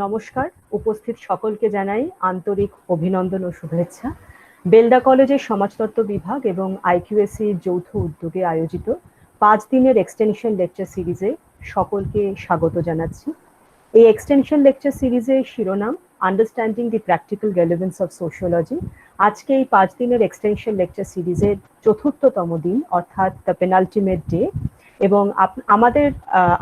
নমস্কার, উপস্থিত সকলকে জানাই আন্তরিক অভিনন্দন ও শুভেচ্ছা। বেলদা কলেজের সমাজতত্ত্ব বিভাগ এবং আইকিউএসির যৌথ উদ্যোগে আয়োজিত 5 দিনের এক্সটেনশন লেকচার সিরিজে সকলকে স্বাগত জানাচ্ছি। এই এক্সটেনশন লেকচার সিরিজের শিরোনাম understanding the practical relevance of sociology. আজকে এই 5 দিনের এক্সটেনশন লেকচার সিরিজের চতুর্থতম দিন, অর্থাৎ দ্য পেনাল্টিমেট ডে। এবং আমাদের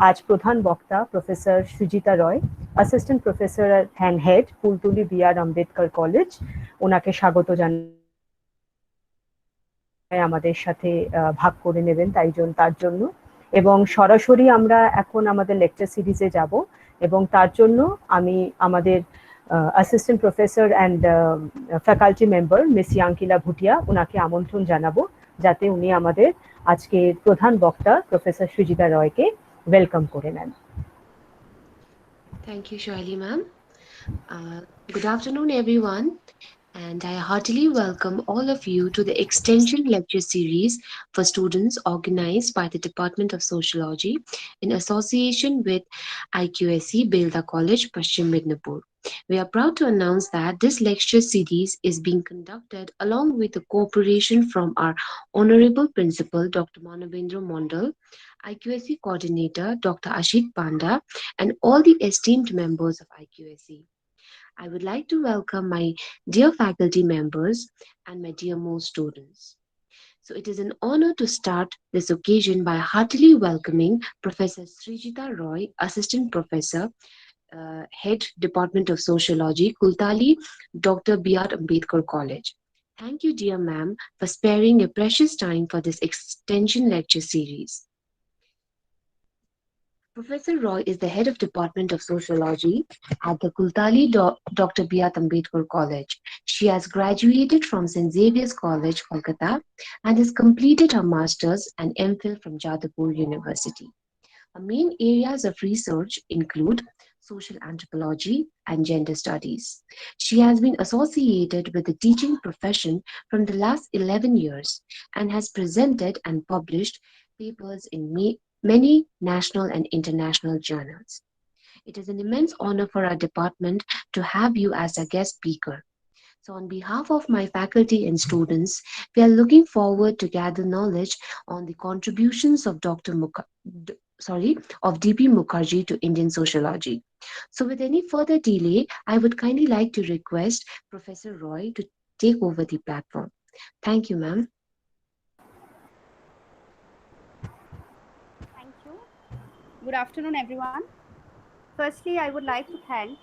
আজ প্রধান বক্তা professor Srijita Roy, assistant professor and head, Kultali B.R.. Ambedkar college. ওনাকে স্বাগত জানাই আমাদের সাথে ভাগ করে নেবেন তার জন্য। এবং সরাসরি আমরা এখন আমাদের লেকচার সিরিজে যাব, এবং তার জন্য আমি আমাদের assistant professor and faculty member miss Yankila Bhutia ওনাকে আমন্ত্রণ জানাবো, যাতে উনি আমাদের আজকের প্রধান বক্তা প্রফেসর সৃজিতা রয়কে ওয়েলকাম করে নেন। Thank you, Shaili ma'am. Good afternoon, everyone, and I heartily welcome all of you to the Extension Lecture Series for students organized by the Department of Sociology in association with IQSC Belda College, Paschim Midnapur. We are proud to announce that this lecture series is being conducted along with the cooperation from our Honorable Principal, Dr. Manavendra Mondal, IQSC Coordinator, Dr. Ashit Panda, and all the esteemed members of IQSC. I would like to welcome my dear faculty members and my dear most students. So it is an honor to start this occasion by heartily welcoming Professor Srijita Roy, Assistant Professor, Head Department of Sociology, Kultali, Dr. B.R. Ambedkar College. Thank you, dear ma'am, for sparing your precious time for this extension lecture series. Professor Roy is the head of Department of Sociology at the Kultali Dr. B.R. Ambedkar College. She has graduated from St. Xavier's College, Kolkata, and has completed her master's and MPhil from Jadavpur University. Her main areas of research include social anthropology and gender studies. She has been associated with the teaching profession from the last 11 years and has presented and published papers in many national and international journals. It is an immense honor for our department to have you as a guest speaker. So on behalf of my faculty and students, we are looking forward to gather knowledge on the contributions of D.P. Mukherjee to Indian sociology. So with any further delay, I would kindly like to request Professor Roy to take over the platform. Thank you, ma'am. Thank you. Good afternoon, everyone. Firstly, I would like to thank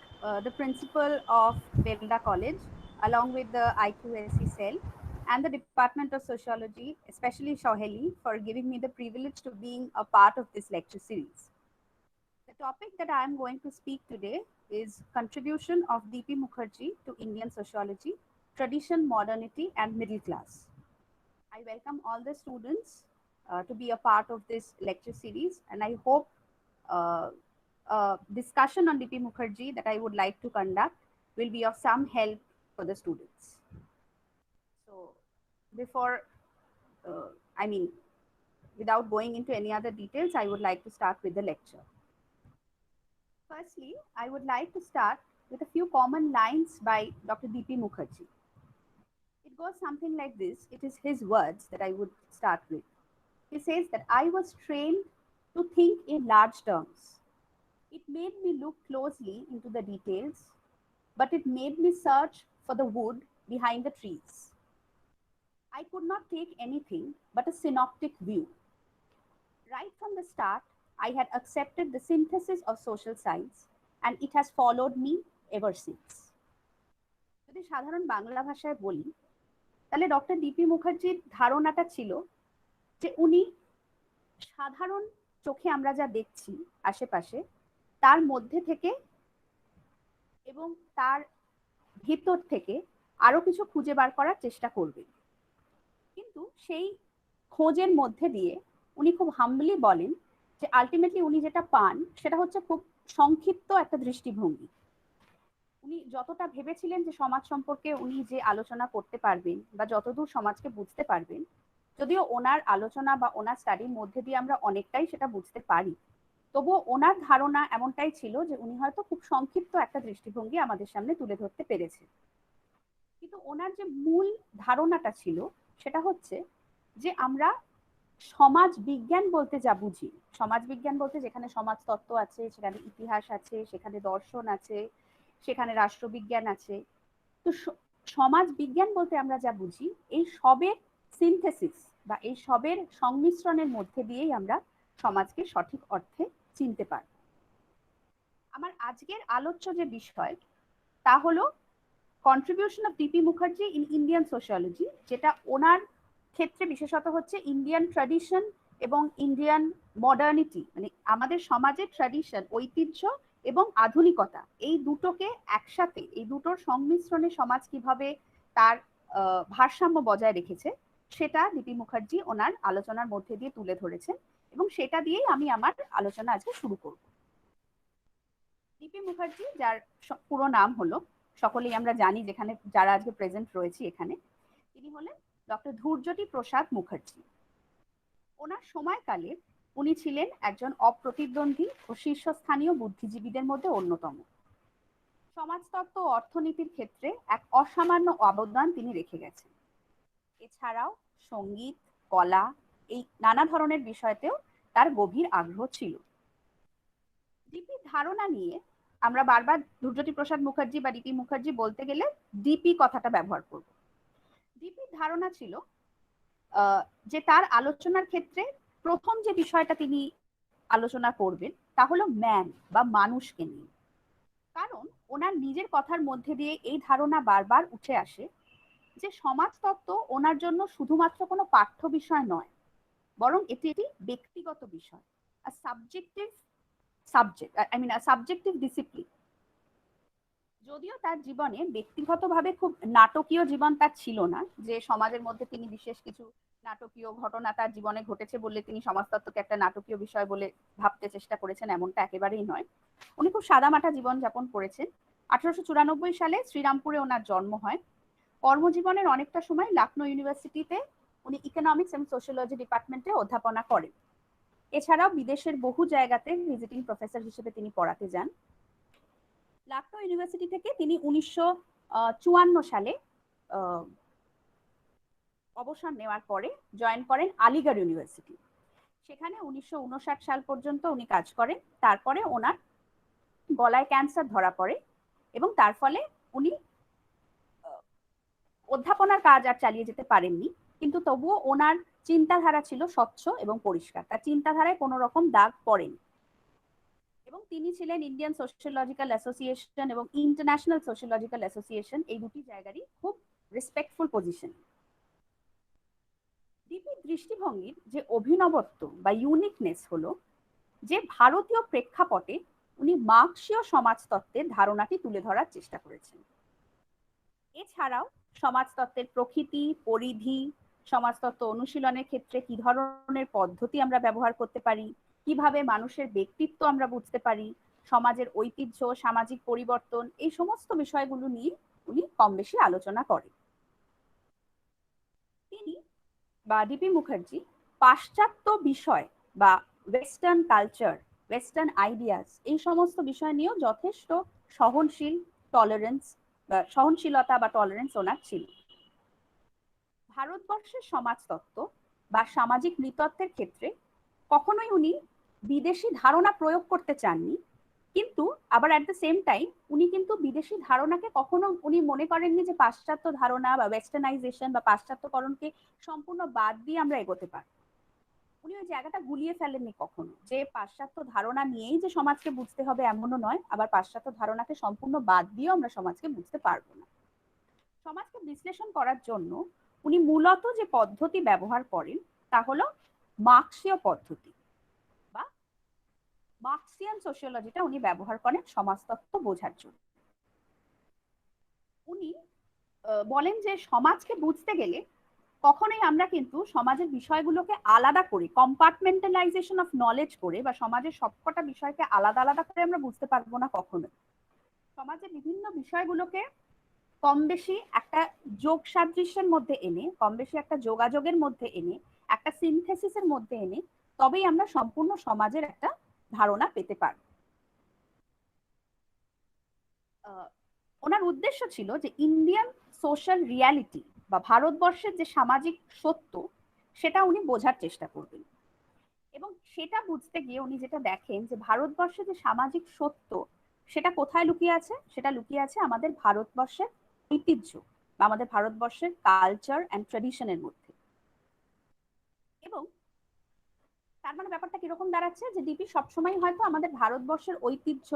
the principal of Belda College, along with the IQSC cell and the Department of Sociology, especially Shoheli, for giving me the privilege to being a part of this lecture series. The topic that I am going to speak today is contribution of D.P. Mukherjee to Indian sociology, tradition, modernity, and middle class. I welcome all the students to be a part of this lecture series, and I hope discussion on D.P. Mukherjee that I would like to conduct will be of some help for the students. So before, without going into any other details, I would like to start with the lecture. Firstly, I would like to start with a few common lines by Dr. D.P. Mukherjee. It goes something like this. It is his words that I would start with. He says that I was trained to think in large terms. It made me look closely into the details, but it made me search for the wood behind the trees. I could not take anything but a synoptic view. Right from the start, I had accepted the synthesis of social science, and it has followed me ever since. যদি সাধারণ বাংলা ভাষায় বলি, তাহলে doctor DP মুখার্জির ধারণাটা ছিল যে উনি সাধারণ চোখে আমরা যা দেখছি আশেপাশে, তার মধ্যে থেকে এবং তার ভিতর থেকে আরো কিছু খুঁজে বার করার চেষ্টা করবেন। কিন্তু সেই খোঁজের মধ্যে দিয়ে উনি খুব হাম্বলি বলেন যে আলটিমেটলি উনি যেটা পান সেটা হচ্ছে খুব সংক্ষিপ্ত একটা দৃষ্টিভঙ্গি। উনি যতটা ভেবেছিলেন যে সমাজ সম্পর্কে উনি যে আলোচনা করতে পারবেন বা যতদূর সমাজকে বুঝতে পারবেন, যদিও ওনার আলোচনা বা ওনার স্টাডির মধ্যে দিয়ে আমরা অনেকটাই সেটা বুঝতে পারি, তবুও ওনার ধারণা এমনটাই ছিল যে উনি হয়তো খুব সংক্ষিপ্ত একটা দৃষ্টিভঙ্গি আমাদের সামনে তুলে ধরতে পেরেছে। কিন্তু ওনার যে মূল ধারণাটা ছিল সেটা হচ্ছে যে আমরা সমাজ বিজ্ঞান বলতে যা বুঝি, সমাজ বিজ্ঞান বলতে যেখানে সমাজতত্ত্ব আছে, সেখানে ইতিহাস আছে, সেখানে দর্শন আছে, সেখানে রাষ্ট্রবিজ্ঞান আছে, তো সমাজ বিজ্ঞান বলতে আমরা যা বুঝি এই সবের সিনথেসিস বা এই সবের সংমিশ্রণের মধ্যে দিয়েই আমরা সমাজকে সঠিক অর্থে চিনতে পারি। আমার আজকের আলোচ্য যে বিষয় তা হলো contribution of DP Mukherjee in Indian sociology, যেটা ওনার ক্ষেত্রে বিশেষত হচ্ছে ইন্ডিয়ান ট্র্যাডিশন এবং ইন্ডিয়ান মডার্নিটি, মানে আমাদের সমাজের ট্র্যাডিশন, ঐতিহ্য এবং আধুনিকতা, এই দুটোকে একসাথে, এই দুটোর সংমিশ্রণে সমাজ কিভাবে তার ভারসাম্য বজায় রেখেছে সেটা ডিপি মুখার্জি ওনার আলোচনার মধ্যে দিয়ে তুলে ধরেছেন, এবং সেটা দিয়েই আমি আমার আলোচনা আজকে শুরু করব। ডিপি মুখার্জি, যার পুরো নাম হলো, সকলেই আমরা জানি যেখানে যারা আজকে প্রেজেন্ট রয়েছে এখানে, তিনি হলেন ডক্টর ধূর্যটি প্রসাদ মুখার্জি। ওনার সময়কালে উনি ছিলেন একজন অপ্রতিদ্বন্দ্বী ও শীর্ষস্থানীয় বুদ্ধিজীবীদের মধ্যে অন্যতম। সমাজতত্ত্ব ও অর্থনীতির ক্ষেত্রে এক অসামান্য অবদান তিনি রেখে গেছেন। এছাড়াও সঙ্গীত, কলা, এই নানা ধরনের বিষয়তেও তার গভীর আগ্রহ ছিল। ডিপির ধারণা নিয়ে আমরা বারবার ধূর্যটি প্রসাদ মুখার্জি বা ডিপি মুখার্জি বলতে গেলে ডিপি কথাটা ব্যবহার করব। ডিপির ধারণা ছিল যে তার আলোচনার ক্ষেত্রে প্রথম যে বিষয়টা তিনি আলোচনা করবেন তা হলো ম্যান বা মানুষকে নিয়ে। কারণ ওনার নিজের কথার মধ্যে দিয়ে এই ধারণা বারবার উঠে আসে যে সমাজতত্ত্ব ওনার জন্য শুধুমাত্র কোনো পাঠ্য বিষয় নয়, বরং এটি একটি ব্যক্তিগত বিষয়, সাবজেক্টিভ ডিসিপ্লিন। যদিও তার জীবনে ব্যক্তিগতভাবে খুব নাটকীয় জীবন তার ছিল না, যে সমাজের মধ্যে তিনি বিশেষ কিছু নাটকীয় ঘটনা তার জীবনে ঘটেছে বলে তিনি সমাজতত্ত্বকে একটা নাটকীয় বিষয় বলে ভাবতে চেষ্টা করেছেন, এমনটা একেবারেই নয়। উনি খুব সাদামাটা জীবন যাপন করেছেন। 1894 সালে শ্রীরামপুরে ওনার জন্ম হয়। কর্মজীবনের অনেকটা সময় লখনৌ ইউনিভার্সিটিতে উনি ইকোনমিক্স এবং সোশিয়োলজি ডিপার্টমেন্টে অধ্যাপনা করেন। এছাড়াও বিদেশের বহু জায়গাতে ভিজিটিং প্রফেসর হিসেবে তিনি পড়াতে যান। লখনৌ ইউনিভার্সিটি থেকে তিনি 1954 সালে অবসর নেওয়ার পরে জয়েন করেন আলিগড় ইউনিভার্সিটি। সেখানে 1959 সাল পর্যন্ত উনি কাজ করেন। তারপরে ওনার গলায় ক্যান্সার ধরা পড়ে এবং তার ফলে উনি অধ্যাপনার কাজ আর চালিয়ে যেতে পারেননি, কিন্তু তবুও ওনার চিন্তাধারা ছিল স্বচ্ছ এবং পরিষ্কার, তার চিন্তাধারায় কোনো রকম দাগ পড়েনি। এবং তিনি ছিলেন ইন্ডিয়ান সোশিয়োলজিক্যাল অ্যাসোসিয়েশন এবং ইন্টারন্যাশনাল সোশিয়োলজিক্যাল অ্যাসোসিয়েশন, এই দুটি জায়গারই খুব রেসপেক্টফুল পজিশন। ডিপির দৃষ্টিভঙ্গির যে অভিনবত্ব বা ইউনিকনেস হলো যে ভারতীয় প্রেক্ষাপটে উনি মার্ক্সীয় সমাজতত্ত্বের ধারণাটি তুলে ধরার চেষ্টা করেছেন। এছাড়াও সমাজতত্ত্বের প্রকৃতি, পরিধি, সমাজতত্ত্ব অনুশীলনের ক্ষেত্রে কি ধরনের পদ্ধতি আমরা ব্যবহার করতে পারি, কিভাবে মানুষের ব্যক্তিত্ব আমরা বুঝতে পারি, সমাজের ঐতিহ্য, সামাজিক পরিবর্তন, এই সমস্ত বিষয়গুলো নিয়ে উনি কম বেশি আলোচনা করেন। তিনি বা ডিপি মুখার্জি পাশ্চাত্য বিষয় বা ওয়েস্টার্ন কালচার, ওয়েস্টার্ন আইডিয়াস, এই সমস্ত বিষয় নিয়েও যথেষ্ট সহনশীলতা বা টলারেন্স ওনার ছিল। ভারতবর্ষের সমাজতত্ত্ব বা সামাজিক নৃতত্ত্বের ক্ষেত্রে কখনোই উনি বিদেশি ধারণা প্রয়োগ করতে চাননি, কিন্তু আবার অ্যাট দ্য সেম টাইম উনি কিন্তু বিদেশি ধারণাকে কখনো উনি মনে করেননি যে পাশ্চাত্য ধারণা বা ওয়েস্টার্নাইজেশন বা পাশ্চাত্যকরণকে সম্পূর্ণ বাদ দিয়ে আমরা এগোতে পারি। উনি ওই জায়গাটা গুলিয়ে ফেলেননি কখনো, যে পাশ্চাত্য ধারণা নিয়েই যে সমাজকে বুঝতে হবে এমনও নয়, আবার পাশ্চাত্য ধারণাকে সম্পূর্ণ বাদ দিয়েও আমরা সমাজকে বুঝতে পারবো না। সমাজকে বিশ্লেষণ করার জন্য উনি মূলত যে পদ্ধতি ব্যবহার করেন তা হলো মার্ক্সীয় পদ্ধতি বা মার্ক্সিয়ান সোশিয়োলজিটা উনি ব্যবহার করেন সমাজতত্ত্ব বোঝার জন্য। উনি বলেন যে সমাজকে বুঝতে গেলে কখনোই আমরা কিন্তু সমাজের বিষয়গুলোকে আলাদা করে, কম্পার্টমেন্টালাইজেশন অফ নলেজ করে বা সমাজের সবকটা বিষয়কে আলাদা আলাদা করে আমরা বুঝতে পারবো না কখনো। সমাজের বিভিন্ন বিষয়গুলোকে কম বেশি একটা যোগ সাদৃশ্যের মধ্যে এনে, কম বেশি একটা যোগাযোগের মধ্যে এনে, একটা সিনথেসিসের মধ্যে এনে তবেই আমরা সম্পূর্ণ সমাজের একটা ধারণা পেতে পারব। ওনার উদ্দেশ্য ছিল যে ইন্ডিয়ান সোশ্যাল রিয়ালিটি বা ভারতবর্ষের যে সামাজিক সত্য সেটা উনি বোঝার চেষ্টা করবেন। এবং সেটা বুঝতে গিয়ে উনি যেটা দেখেন যে ভারতবর্ষের যে সামাজিক সত্য সেটা কোথায় লুকিয়ে আছে, সেটা লুকিয়ে আছে আমাদের ভারতবর্ষের ঐতিহ্য বা আমাদের ভারতবর্ষের কালচার অ্যান্ড ট্র্যাডিশনের মধ্যে। এবং তার মানে ব্যাপারটা কিরকম দাঁড়াচ্ছে যে ডিপি সবসময় হয়তো আমাদের ভারতবর্ষের ঐতিহ্য,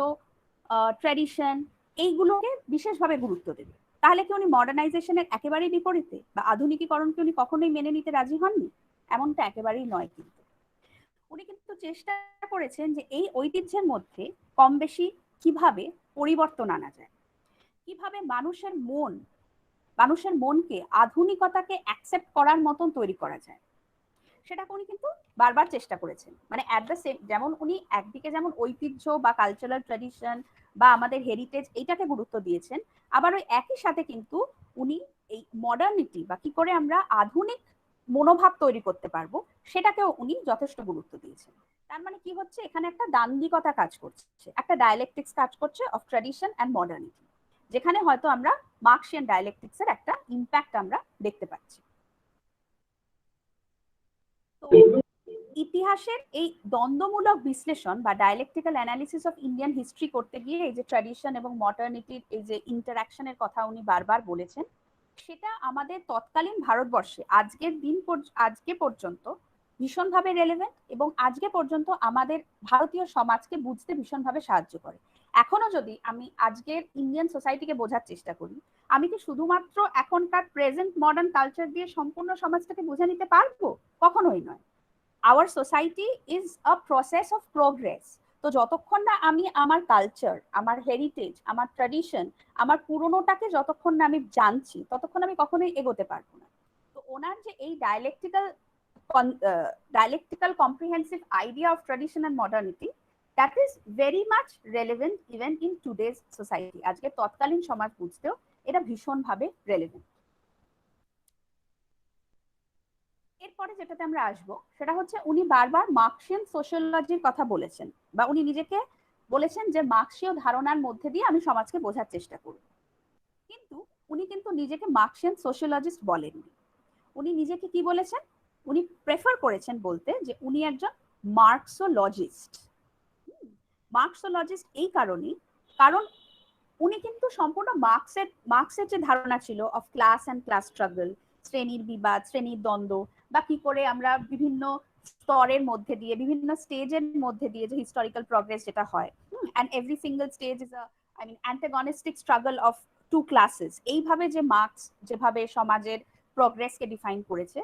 ট্র্যাডিশন এইগুলোকে বিশেষভাবে গুরুত্ব দেবে। তাহলে কি উনি মডার্নাইজেশনের একেবারেই বিপরীতে বা আধুনিকীকরণকে উনি কখনোই মেনে নিতে রাজি হননি? এমনটা একেবারেই নয়। কিন্তু উনি কিন্তু চেষ্টা করেছেন যে এই ঐতিহ্যের মধ্যে কম বেশি কিভাবে পরিবর্তন আনা যায়, কিভাবে মানুষের মনকে আধুনিকতাকে অ্যাকসেপ্ট করার মতন তৈরি করা যায়, সেটাকে উনি কিন্তু বারবার চেষ্টা করেছেন। মানে অ্যাট দ্য সেম, যেমন উনি একদিকে যেমন ঐতিহ্য বা কালচারাল ট্র্যাডিশন বা আমাদের হেরিটেজ এইটাকে গুরুত্ব দিয়েছেন, আবার ওই একই সাথে কিন্তু উনি এই মডার্নিটি বা কি করে আমরা আধুনিক মনোভাব তৈরি করতে পারবো সেটাকেও উনি যথেষ্ট গুরুত্ব দিয়েছেন। তার মানে কি হচ্ছে, এখানে একটা দান্দিকতা কাজ করছে, একটা ডায়ালেকটিক্স কাজ করছে অফ ট্র্যাডিশন অ্যান্ড মডার্নিটি, যেখানে হয়তো আমরা মার্কসিয়ান ডায়ালেকটিক্স এর একটা ইম্প্যাক্ট আমরা দেখতে পাচ্ছি। তো ইতিহাসের এই দ্বন্দ্বমূলক বিশ্লেষণ বা dialectical analysis of Indian history করতে গিয়ে এই যে ট্র্যাডিশন এবং মডার্নিটির এই যে ইন্টারাকশনের কথা উনি বারবার বলেছেন, সেটা আমাদের তৎকালীন ভারতবর্ষে আজকে পর্যন্ত ভীষণভাবে রেলেভেন্ট এবং আজকে পর্যন্ত আমাদের ভারতীয় সমাজকে বুঝতে ভীষণভাবে সাহায্য করে। এখনো যদি আমি আজকের ইন্ডিয়ান সোসাইটিকে বোঝার চেষ্টা করি, আমি কি শুধুমাত্র এখনকার প্রেজেন্ট মডার্ন কালচার দিয়ে সম্পূর্ণ সমাজটাকে বুঝে নিতে পারবো? কখনোই নয়। Our society is a process of progress. তো যতক্ষণ না আমি আমার কালচার, আমার হেরিটেজ, আমার ট্র্যাডিশন, আমার পুরনোটাকে যতক্ষণ না আমি জানছি, ততক্ষণ আমি কখনোই এগোতে পারবো না। তো ওনার যে এই dialectical comprehensive idea of tradition and modernity, that is very much relevant even in today's society. আজকে তৎকালীন সমাজ বুঝতেও এটা ভীষণভাবে রেলেভেন্ট। এরপরে যেটাতে আমরা আসবো সেটা হচ্ছে উনি বারবার মার্কসিয়ান সোশিওলজির কথা বলেছেন, বা উনি নিজেকে বলেছেন যে মার্কসীয় ধারণার মধ্যে দিয়ে আমি সমাজকে বোঝার চেষ্টা করব। কিন্তু উনি কিন্তু নিজেকে মার্কসিয়ান সোশিওলজিস্ট বলেননি। উনি নিজেকে কি বলেছেন? উনি প্রেফার করেছেন বলতে যে উনি একজন মার্কসোলজিস্ট। মার্কসোলজিস্ট এই কারণেই, কারণ উনি কিন্তু সম্পূর্ণ মার্কসের যে ধারণা ছিল of class and class struggle, শ্রেণীর বিবাদ, শ্রেণীর দ্বন্দ্ব, বা কি করে আমরা বিভিন্ন স্তরের মধ্যে দিয়ে, বিভিন্ন স্টেজের মধ্যে দিয়ে যে হিস্টোরিক্যাল প্রগ্রেস যেটা হয়, and every single stage is antagonistic struggle of two classes, এইভাবে যে মার্কস যেভাবে সমাজের প্রগ্রেসকে ডিফাইন করেছে,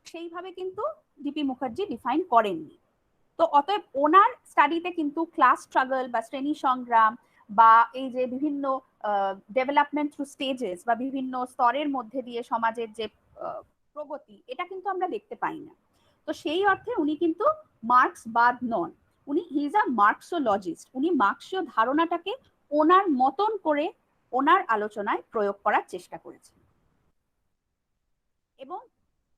সেইভাবে কিন্তু ডিপি মুখার্জি ডিফাইন করেননি। তো অতএব ওনার স্টাডিতে কিন্তু ক্লাস স্ট্রাগল বা শ্রেণী সংগ্রাম বা এই যে বিভিন্ন ডেভেলপমেন্ট থ্রু স্টেজেস বা বিভিন্ন স্তরের মধ্যে দিয়ে সমাজের যে প্রগতি, এটা কিন্তু আমরা দেখতে পাই না। তো সেই অর্থে উনি কিন্তু মার্ক্সবাদ নন, উনি হি ইজ আ মার্কসোলজিস্ট। উনি মার্ক্সীয় ধারণাটাকে ওনার মতন করে ওনার আলোচনায় প্রয়োগ করার চেষ্টা করেছেন। এবং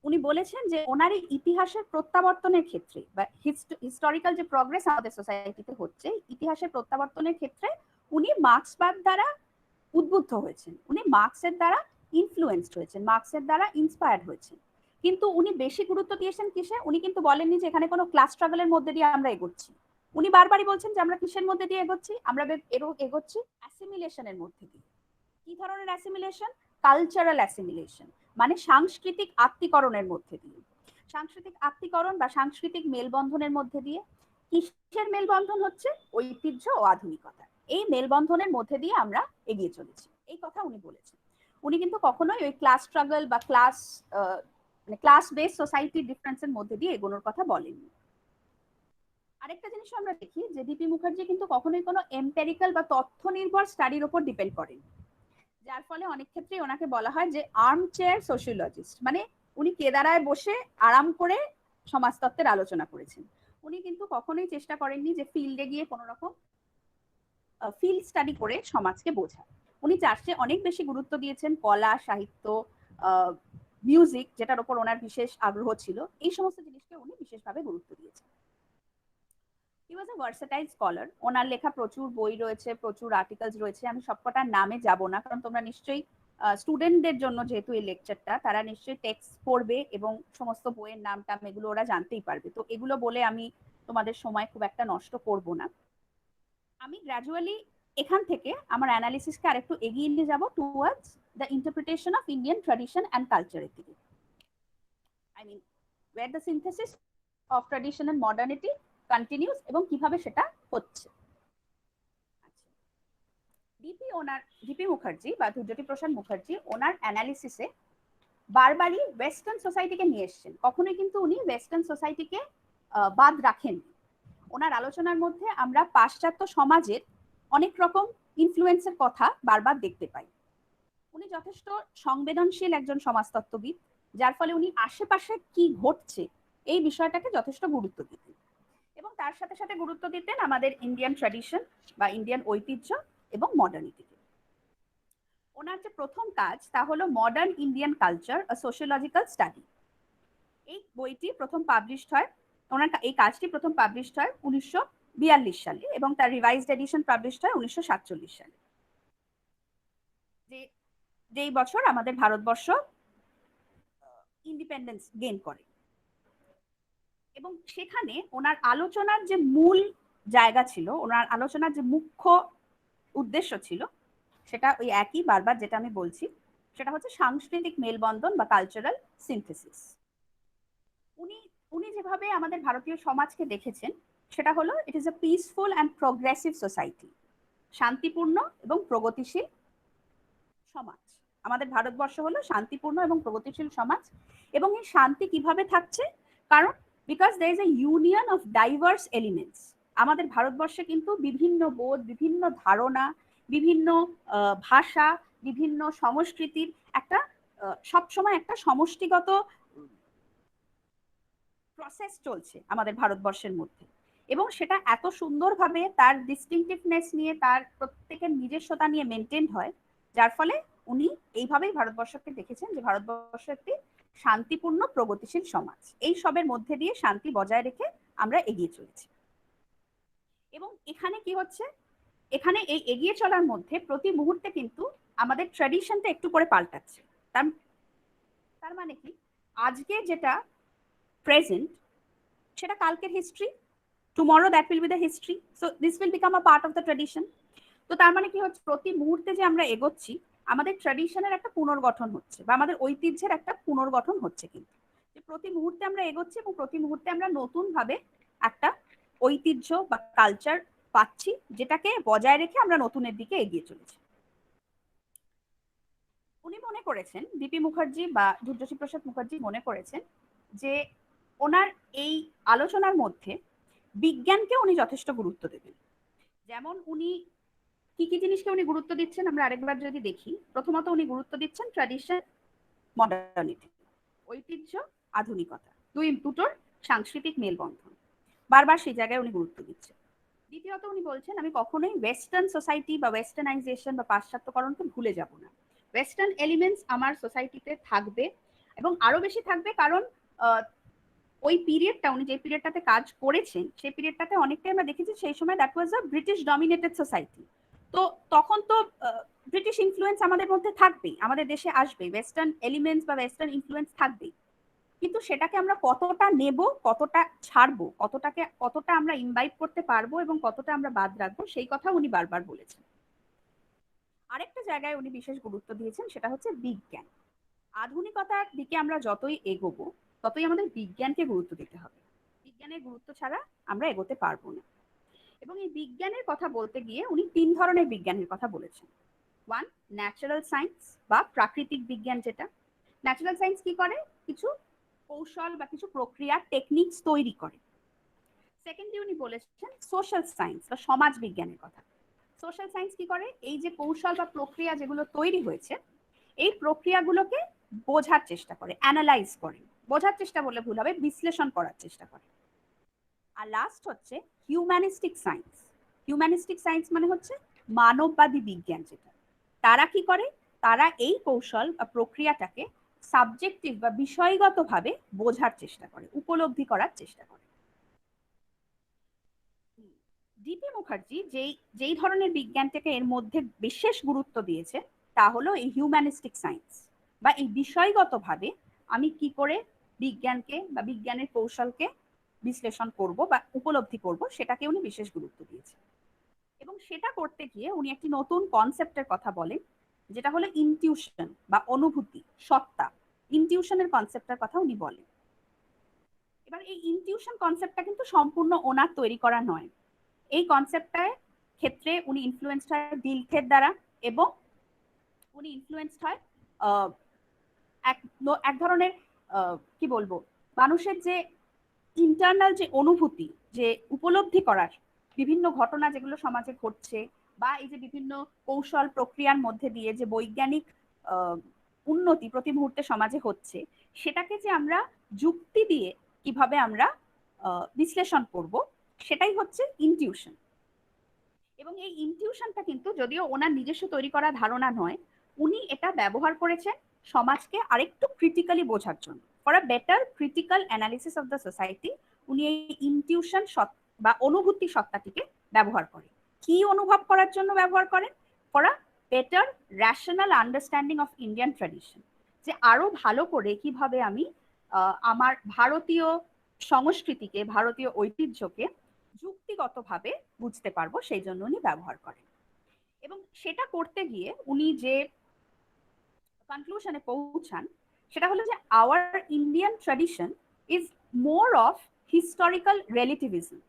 উনি বলেছেন যে ওনার এই ইতিহাসের প্রত্যাবর্তনের ক্ষেত্রে বা হিস্টোরিক্যাল যে প্রগ্রেস আমাদের সোসাইটিতে হচ্ছে, ইতিহাসের প্রত্যাবর্তনের ক্ষেত্রে উনি মার্ক্সবাদ দ্বারা উদ্বুদ্ধ হয়েছেন, উনি মার্ক্সের দ্বারা ইনফ্লুয়েন্সড হয়েছেন, মার্ক্সের দ্বারা ইন্সপায়ার্ড হয়েছেন। কিন্তু উনি বেশি গুরুত্ব দিয়েছেন কিসে? উনি কিন্তু বলেননি যে এখানে কোনো ক্লাস স্ট্রাগলের মধ্যে দিয়ে আমরা এগোচ্ছি। উনি বারবারই বলছেন যে আমরা কিসের মধ্যে দিয়ে এগোচ্ছি? আমরা এগোচ্ছি অ্যাসিমিলেশনের মধ্যে দিয়ে। কি ধরনের অ্যাসিমিলেশন? কালচারাল অ্যাসিমিলেশন, মানে সাংস্কৃতিক আত্মীকরণের মধ্যে দিয়ে। সাংস্কৃতিক আত্মীকরণ বা সাংস্কৃতিক মেলবন্ধনের মধ্যে দিয়ে। কিসের মেলবন্ধন হচ্ছে? ঐতিহ্য ও আধুনিকতা। এই মেলবন্ধনের মধ্যে দিয়ে আমরা এগিয়ে চলেছি, এই কথা উনি বলেছেন। উনি কিন্তু কখনোই ওই ক্লাস স্ট্রাগল বা ক্লাস বেস সোসাইটির ডিফারেন্সের মধ্যে দিয়ে এগোনোর কথা বলেননি। আরেকটা জিনিস আমরা দেখি যে ডিপি মুখার্জি কিন্তু কখনোই কোনো এম্পেরিক্যাল বা তথ্য নির্ভর স্টাডির উপর ডিপেন্ড করেন, যার ফলে অনেক ক্ষেত্রে ওনাকে বলা হয় যে আর্ম চেয়ার সোশিওলজিস্ট, মানে উনি কেদারায় বসে আরাম করে সমাজতত্ত্বের আলোচনা করেছেন। উনি কিন্তু কখনোই চেষ্টা করেননি যে ফিল্ডে গিয়ে কোনো রকম ফিল্ড স্টাডি করে সমাজকে বোঝা। উনি চার্চে অনেক বেশি গুরুত্ব দিয়েছেন কলা, সাহিত্য, মিউজিক, যেটার উপর ওনার বিশেষ আগ্রহ ছিল, এই সমস্ত জিনিসকে উনি বিশেষভাবে গুরুত্ব দিয়েছেন। হি ওয়াজ এ ভার্সেটাইল স্কলার। ওনার লেখা প্রচুর বই রয়েছে, প্রচুর আর্টিকেলস রয়েছে। আমি সবকটার নামে যাব না, কারণ তোমরা নিশ্চয়ই স্টুডেন্টদের জন্য যেহেতু এই লেকচারটা, তারা নিশ্চয়ই টেক্সট পড়বে এবং সমস্ত বইয়ের নাম টাম এগুলো ওরা জানতেই পারবে। তো এগুলো বলে আমি তোমাদের সময় খুব একটা নষ্ট করব না। আমি গ্র্যাজুয়ালি এখান থেকে আমার অ্যানালিসিসকে আরেকটু এগিয়ে নিয়ে যাব towards the interpretation of Indian tradition and কালচারের দিকে। I mean where the synthesis of tradition and modernity continues এবং কিভাবে সেটা হচ্ছে। ডিপি মুখার্জি বা ধৈর্যটি প্রসাদ মুখার্জি ওনার অ্যানালিসিসে বারবারই ওয়েস্টার্ন সোসাইটিকে নিয়ে এসছেন। কখনোই কিন্তু উনি ওয়েস্টার্ন সোসাইটিকে বাদ রাখেন। ওনার আলোচনার মধ্যে আমরা পাশ্চাত্য সমাজের অনেক রকম ইনফ্লুয়েন্সের কথা বারবার দেখতে পাই। উনি যথেষ্ট সংবেদনশীল একজন সমাজতত্ত্ববিদ, যার ফলে উনি আশেপাশে কি ঘটছে এই বিষয়টাকে যথেষ্ট গুরুত্ব দিতেন এবং তার সাথে সাথে গুরুত্ব দিতেন আমাদের ইন্ডিয়ান ট্র্যাডিশন বা ইন্ডিয়ান ঐতিহ্য এবং মডার্নিটিকে। ওনার যে প্রথম কাজ তা হলো মডার্ন ইন্ডিয়ান কালচার আ সোশিওলজিক্যাল স্টাডি। এই বইটি প্রথম পাবলিশড হয়, ওনার এই কাজটি প্রথম পাবলিশড হয় 1942 সালে এবং তার রিভাইজড এডিশন পাবলিশড হয় 1947 সালে, যেই বছর আমাদের ভারতবর্ষ ইন্ডিপেন্ডেন্স গেইন করে। এবং সেখানে ওনার আলোচনার যে মূল জায়গা ছিল, ওনার আলোচনার যে মুখ্য উদ্দেশ্য ছিল, সেটা ওই একই বারবার যেটা আমি বলছি, সেটা হচ্ছে সাংস্কৃতিক মেলবন্ধন বা কালচারাল সিনথেসিস। উনি যেভাবে আমাদের ভারতীয় সমাজকে দেখেছেন সেটা হলো it is a peaceful and progressive society, শান্তিপূর্ণ এবং প্রগতিশীল সমাজ। আমাদের ভারতবর্ষ হলো শান্তিপূর্ণ এবং প্রগতিশীল সমাজ। এবং এই শান্তি কিভাবে থাকছে? কারণ because there is a union of diverse elements. আমাদের ভারতবর্ষে কিন্তু বিভিন্ন বোধ, বিভিন্ন ধারণা, বিভিন্ন ভাষা, বিভিন্ন সংস্কৃতির একটা সবসময় একটা সমষ্টিগত প্রসেস চলছে আমাদের ভারতবর্ষের মধ্যে, এবং সেটা এত সুন্দরভাবে তার ডিস্টিংটিভনেস নিয়ে, তার প্রত্যেকের নিজস্বতা নিয়ে মেনটেন হয়, যার ফলে উনি এইভাবেই ভারতবর্ষকে দেখেছেন যে ভারতবর্ষ একটি শান্তিপূর্ণ প্রগতিশীল সমাজ। এই সবের মধ্যে দিয়ে শান্তি বজায় রেখে আমরা এগিয়ে চলেছি। এবং এখানে কি হচ্ছে, এখানে এই এগিয়ে চলার মধ্যে প্রতি মুহূর্তে কিন্তু আমাদের ট্র্যাডিশনটা একটু করে পাল্টাচ্ছে। তার মানে কি, আজকে যেটা প্রেজেন্ট সেটা কালকের history, tomorrow that will be the history, so this will become a part of the tradition. তো তার মানে কি হচ্ছে, প্রতি মুহূর্তে যে আমরা এগোচ্ছি আমাদের ট্র্যাডিশনের একটা পুনর্গঠন হচ্ছে বা আমাদের ঐতিহ্যের একটা পুনর্গঠন হচ্ছে। কিন্তু যে প্রতি মুহূর্তে আমরা এগোচ্ছি এবং প্রতি মুহূর্তে আমরা নতুন ভাবে একটা ঐতিহ্য বা কালচার পাচ্ছি, যেটাকে বজায় রেখে আমরা নতুনের দিকে এগিয়ে চলেছি। উনি মনে করেছেন, ডিপি মুখার্জি বা ধৈর্যটি প্রসাদ মুখার্জি মনে করেছেন যে ওনার এই আলোচনার মধ্যে বিজ্ঞানকে উনি যথেষ্ট গুরুত্ব দেবেন। যেমন উনি কি কি জিনিসকে উনি গুরুত্ব দিচ্ছেন আমরা আরেকবার যদি দেখি। প্রথমত উনি গুরুত্ব দিচ্ছেন ট্র্যাডিশন মডার্নিটি, ঐতিহ্য আধুনিকতা, দুটোর সাংস্কৃতিক মেলবন্ধন, বারবার সেই জায়গায় উনি গুরুত্ব দিচ্ছেন। দ্বিতীয়ত উনি বলছেন, আমি কখনোই ওয়েস্টার্ন সোসাইটি বা ওয়েস্টার্নাইজেশন বা পাশ্চাত্যকরণকে ভুলে যাব না। ওয়েস্টার্ন এলিমেন্টস আমার সোসাইটিতে থাকবে এবং আরো বেশি থাকবে, কারণ ওই পিরিয়ডটা, উনি যে পিরিয়ডটাতে কাজ করেছেন সেই পিরিয়ডটাতে অনেকটাই আমরা দেখেছি সেই সময় that was a British dominated society. তো তখন তো ব্রিটিশ ইনফ্লুয়েন্স আমাদের মধ্যে থাকবেই, আমাদের দেশে আসবে, ওয়েস্টার্ন এলিমেন্টস বা ওয়েস্টার্ন ইনফ্লুয়েন্স থাকবেই। কিন্তু সেটাকে আমরা কতটা নেব, কতটা ছাড়বো, কতটা আমরা ইনভাইট করতে পারবো এবং কতটা আমরা বাদ রাখবো, সেই কথা উনি বারবার বলেছেন। আরেকটা জায়গায় উনি বিশেষ গুরুত্ব দিয়েছেন, সেটা হচ্ছে বিজ্ঞান। আধুনিকতার দিকে আমরা যতই এগোবো ততই আমাদের বিজ্ঞানকে গুরুত্ব দিতে হবে। বিজ্ঞানের গুরুত্ব ছাড়া আমরা এগোতে পারবো না। এবং এই বিজ্ঞানের কথা বলতে গিয়ে উনি 3 ধরনের বিজ্ঞানের কথা বলেছেন। 1, ন্যাচারাল সায়েন্স বা প্রাকৃতিক বিজ্ঞান। যেটা ন্যাচারাল সায়েন্স কি করে, কিছু কৌশল বা কিছু প্রক্রিয়া টেকনিক্স তৈরি করে। সেকেন্ডলি উনি বলেছেন সোশ্যাল সায়েন্স বা সমাজ বিজ্ঞানের কথা। সোশ্যাল সায়েন্স কি করে, এই যে কৌশল বা প্রক্রিয়া যেগুলো তৈরি হয়েছে এই প্রক্রিয়াগুলোকে বোঝার চেষ্টা করে, অ্যানালাইজ করে, বোঝার চেষ্টা বললে ভুল হবে, বিশ্লেষণ করার চেষ্টা করে। আর লাস্ট হচ্ছে হিউম্যানিস্টিক সায়েন্স। হিউম্যানিস্টিক সায়েন্স মানে হচ্ছে মানববাদী বিজ্ঞান। যেটা তারা কি করে, তারা এই কৌশল বা প্রক্রিয়াটাকে সাবজেক্টিভ বা বিষয়গতভাবে বোঝার চেষ্টা করে, উপলব্ধি করার চেষ্টা করে। ডিপি মুখার্জি যেই ধরনের বিজ্ঞানটাকে এর মধ্যে বিশেষ গুরুত্ব দিয়েছে তা হলো এই হিউম্যানিস্টিক সায়েন্স, বা এই বিষয়গতভাবে আমি কি করে বিজ্ঞানকে বা বিজ্ঞানের কৌশলকে বিশ্লেষণ করব বা উপলব্ধি করব সেটাকে উনি বিশেষ গুরুত্ব দিয়েছেন। এবং সেটা করতে গিয়ে উনি একটি নতুন কনসেপ্টের কথা বলেন, যেটা হলো ইনটিউশন বা অনুভূতি, সত্তা। ইনটিউশনের কনসেপ্টের কথা উনি বলেন। এবার এই ইনটিউশন কনসেপ্টটা কিন্তু সম্পূর্ণ ওনার তৈরি করা নয়। এই কনসেপ্টটার ক্ষেত্রে উনি ইনফ্লুয়েন্সড হয় ডিলথের দ্বারা, এবং উনি ইনফ্লুয়েন্সড হয় এক ধরনের কি বলবো, মানুষের যে ইন্টারনাল যে অনুভূতি, যে উপলব্ধি করার বিভিন্ন ঘটনা যেগুলো সমাজে ঘটছে, বা এই যে বিভিন্ন কৌশল প্রক্রিয়ার মধ্যে দিয়ে যে বৈজ্ঞানিক উন্নতি প্রতি মুহূর্তে সমাজে হচ্ছে, সেটাকে যে আমরা যুক্তি দিয়ে কিভাবে আমরা বিশ্লেষণ করব, সেটাই হচ্ছে ইনটিউশন। এবং এই ইনটিউশনটা কিন্তু যদিও ওনার নিজস্ব তৈরি করা ধারণা নয়, উনি এটা ব্যবহার করেছেন সমাজকে আরেকটু ক্রিটিক্যালি বোঝার জন্য। For a better critical analysis of the society উনি এই ইনটিউশন বা অনুভূতি সত্তাটিকে ব্যবহার করেন। কি অনুভব করার জন্য ব্যবহার করেন? For a better rational understanding of Indian tradition, যে আরো ভালো করে কিভাবে আমি আমার ভারতীয় সংস্কৃতিকে, ভারতীয় ঐতিহ্যকে যুক্তিগতভাবে বুঝতে পারবো, সেই জন্য উনি ব্যবহার করেন। এবং সেটা করতে গিয়ে উনি যে কনক্লুশনে পৌঁছান সেটা হলো যে our Indian tradition is more of historical relativism.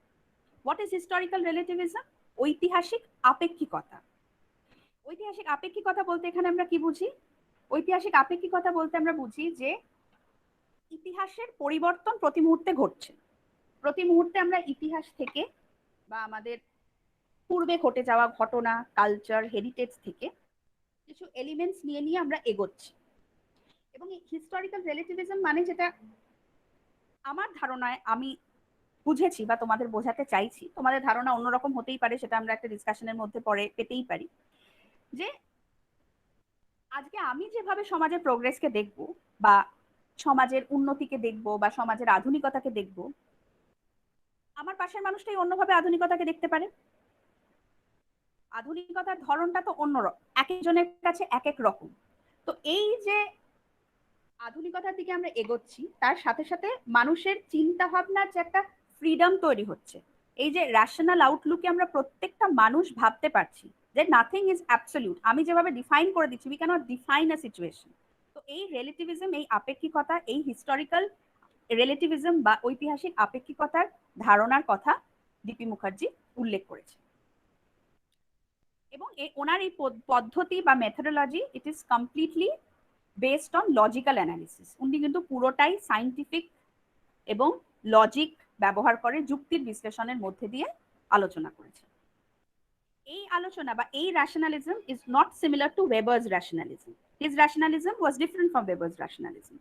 What is historical relativism? ঐতিহাসিক আপেক্ষিকতা। ঐতিহাসিক আপেক্ষিকতা বলতে এখানে আমরা কি বুঝি? ঐতিহাসিক আপেক্ষিকতা বলতে আমরা বুঝি যে ইতিহাসের পরিবর্তন প্রতি মুহূর্তে ঘটছে। প্রতি মুহূর্তে আমরা ইতিহাস থেকে বা আমাদের পূর্বে ঘটে যাওয়া ঘটনা, কালচার, হেরিটেজ থেকে কিছু এলিমেন্টস নিয়ে নিয়ে আমরা এগোচ্ছি। এবং এই হিস্টোরিক্যাল রিলেটিভিজম মানে, যেটা আমার ধারণায় আমি বুঝেছি বা তোমাদের বোঝাতে চাইছি, তোমাদের ধারণা অন্যরকম হতেই পারে, সেটা আমরা একটা ডিসকাশনের মধ্যে পরে পেতেই পারি, যে আজকে আমি যেভাবে সমাজের প্রোগ্রেসকে দেখব বা সমাজের উন্নতিকে দেখব বা সমাজের আধুনিকতাকে দেখব, আমার পাশের মানুষটাই অন্যভাবে আধুনিকতাকে দেখতে পারে। আধুনিকতার ধরনটা তো অন্য, এক একজনের কাছে এক এক রকম। তো এই যে আধুনিকতার দিকে আমরা এগোচ্ছি, তার সাথে সাথে মানুষের চিন্তা ভাবনার যে একটা ফ্রিডম তৈরি হচ্ছে, এই যে র্যাশনাল আউটলুকে আমরা প্রত্যেকটা মানুষ ভাবতে পারছি যে নাথিং ইজ অ্যাবসলিউট। আমি যেভাবে ডিফাইন করে দিচ্ছি, we cannot define a situation. তো এই রিলেটিভিজম, এই আপেক্ষিকতা, এই হিস্টোরিক্যাল রিলেটিভিজম বা ঐতিহাসিক আপেক্ষিকতার ধারণার কথা ডিপি মুখার্জি উল্লেখ করেছে। এবং ওনার এই পদ্ধতি বা methodology, it is completely based on logical analysis. উনি কিন্তু পুরোটাই সাইন্টিফিক এবং লজিক ব্যবহার করে যুক্তির বিশ্লেষণের মধ্যে দিয়ে আলোচনা করেছেন। এই আলোচনা বা এই rationalism is not similar to Weber's rationalism. His rationalism was different from Weber's rationalism.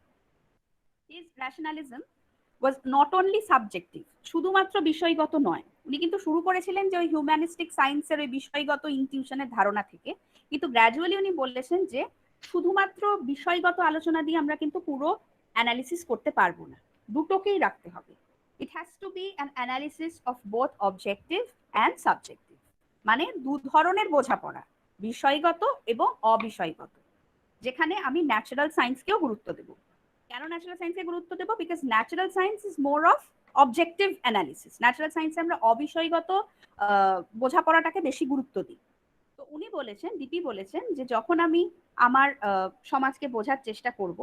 His rationalism was not only subjective, শুধুমাত্র বিষয়গত নয়। উনি কিন্তু শুরু করেছিলেন যে ওই হিউম্যানিস্টিক সায়েন্সের ওই বিষয়গত ইনটিউশনের ধারণা থেকে, কিন্তু গ্র্যাজুয়ালি উনি বলেছেন যে শুধুমাত্র বিষয়গত আলোচনা দিয়ে আমরা কিন্তু পুরো অ্যানালিসিস করতে পারবো না, দুটোকেই রাখতে হবে। It has to be an analysis of both objective and subjective, মানে দু ধরনের বোঝাপড়া, বিষয়গত এবং অবিষয়গত, যেখানে আমি ন্যাচারাল সায়েন্সকেও গুরুত্ব দেব। কেন ন্যাচারাল সায়েন্সকে গুরুত্ব দেব? Because natural science is more of objective analysis. Natural সায়েন্সে আমরা অবিষয়গত বোঝাপড়াটাকে বেশি গুরুত্ব দিই। তো উনি বলেছেন, ডিপি বলেছেন, যে যখন আমি আমার সমাজকে বোঝার চেষ্টা করব,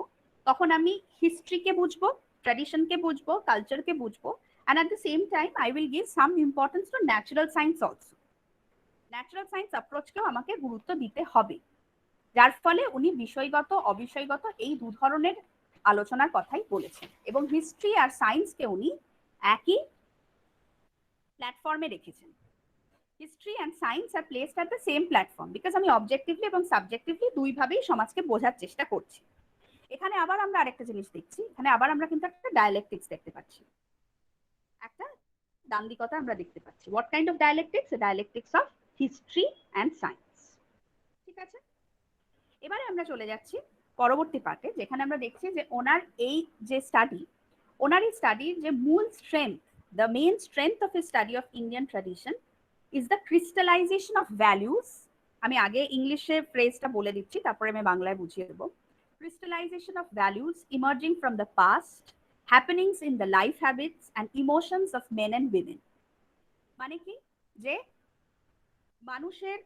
তখন আমি হিস্ট্রিকে বুঝবো, ট্র্যাডিশনকে বুঝবো, কালচারকে বুঝবো, and at the same time I will give some importance to natural science also. Natural science অ্যাপ্রোচকেও আমাকে গুরুত্ব দিতে হবে, যার ফলে উনি বিষয়গত অবিষয়গত এই দু ধরনের আলোচনার কথাই বলেছেন। এবং হিস্ট্রি আর সায়েন্সকে উনি একই প্ল্যাটফর্মে রেখেছেন। History and science R placed at the same platform, because আমি অবজেক্টিভলি এবং সাবজেক্টিভলি দুইভাবেই সমাজকে বোঝার চেষ্টা করছি। এখানে আবার আমরা আরেকটা জিনিস দেখছি, এখানে আবার আমরা কিন্তু একটা ডায়ালেকটিক্স দেখতে পাচ্ছি, একটা দান্দিকতা আমরা দেখতে পাচ্ছি। What kind of dialectics? Dialectics of history and science. ঠিক আছে, এবারে আমরা চলে যাচ্ছি পরবর্তী পার্টে, যেখানে আমরা দেখছি যে ওনার এই যে স্টাডি, ওনার এই স্টাডির যে মূল strength, the main strength of his study of Indian tradition is the crystallization of values. আমি আগে ইংলিশে ফ্রেজটা বলে দিচ্ছি, তারপরে আমি বাংলায় বুঝিয়ে দেবো। Crystallization of values emerging from the past, happenings in the life habits and emotions of men and women. মানে কি, যে মানুষের,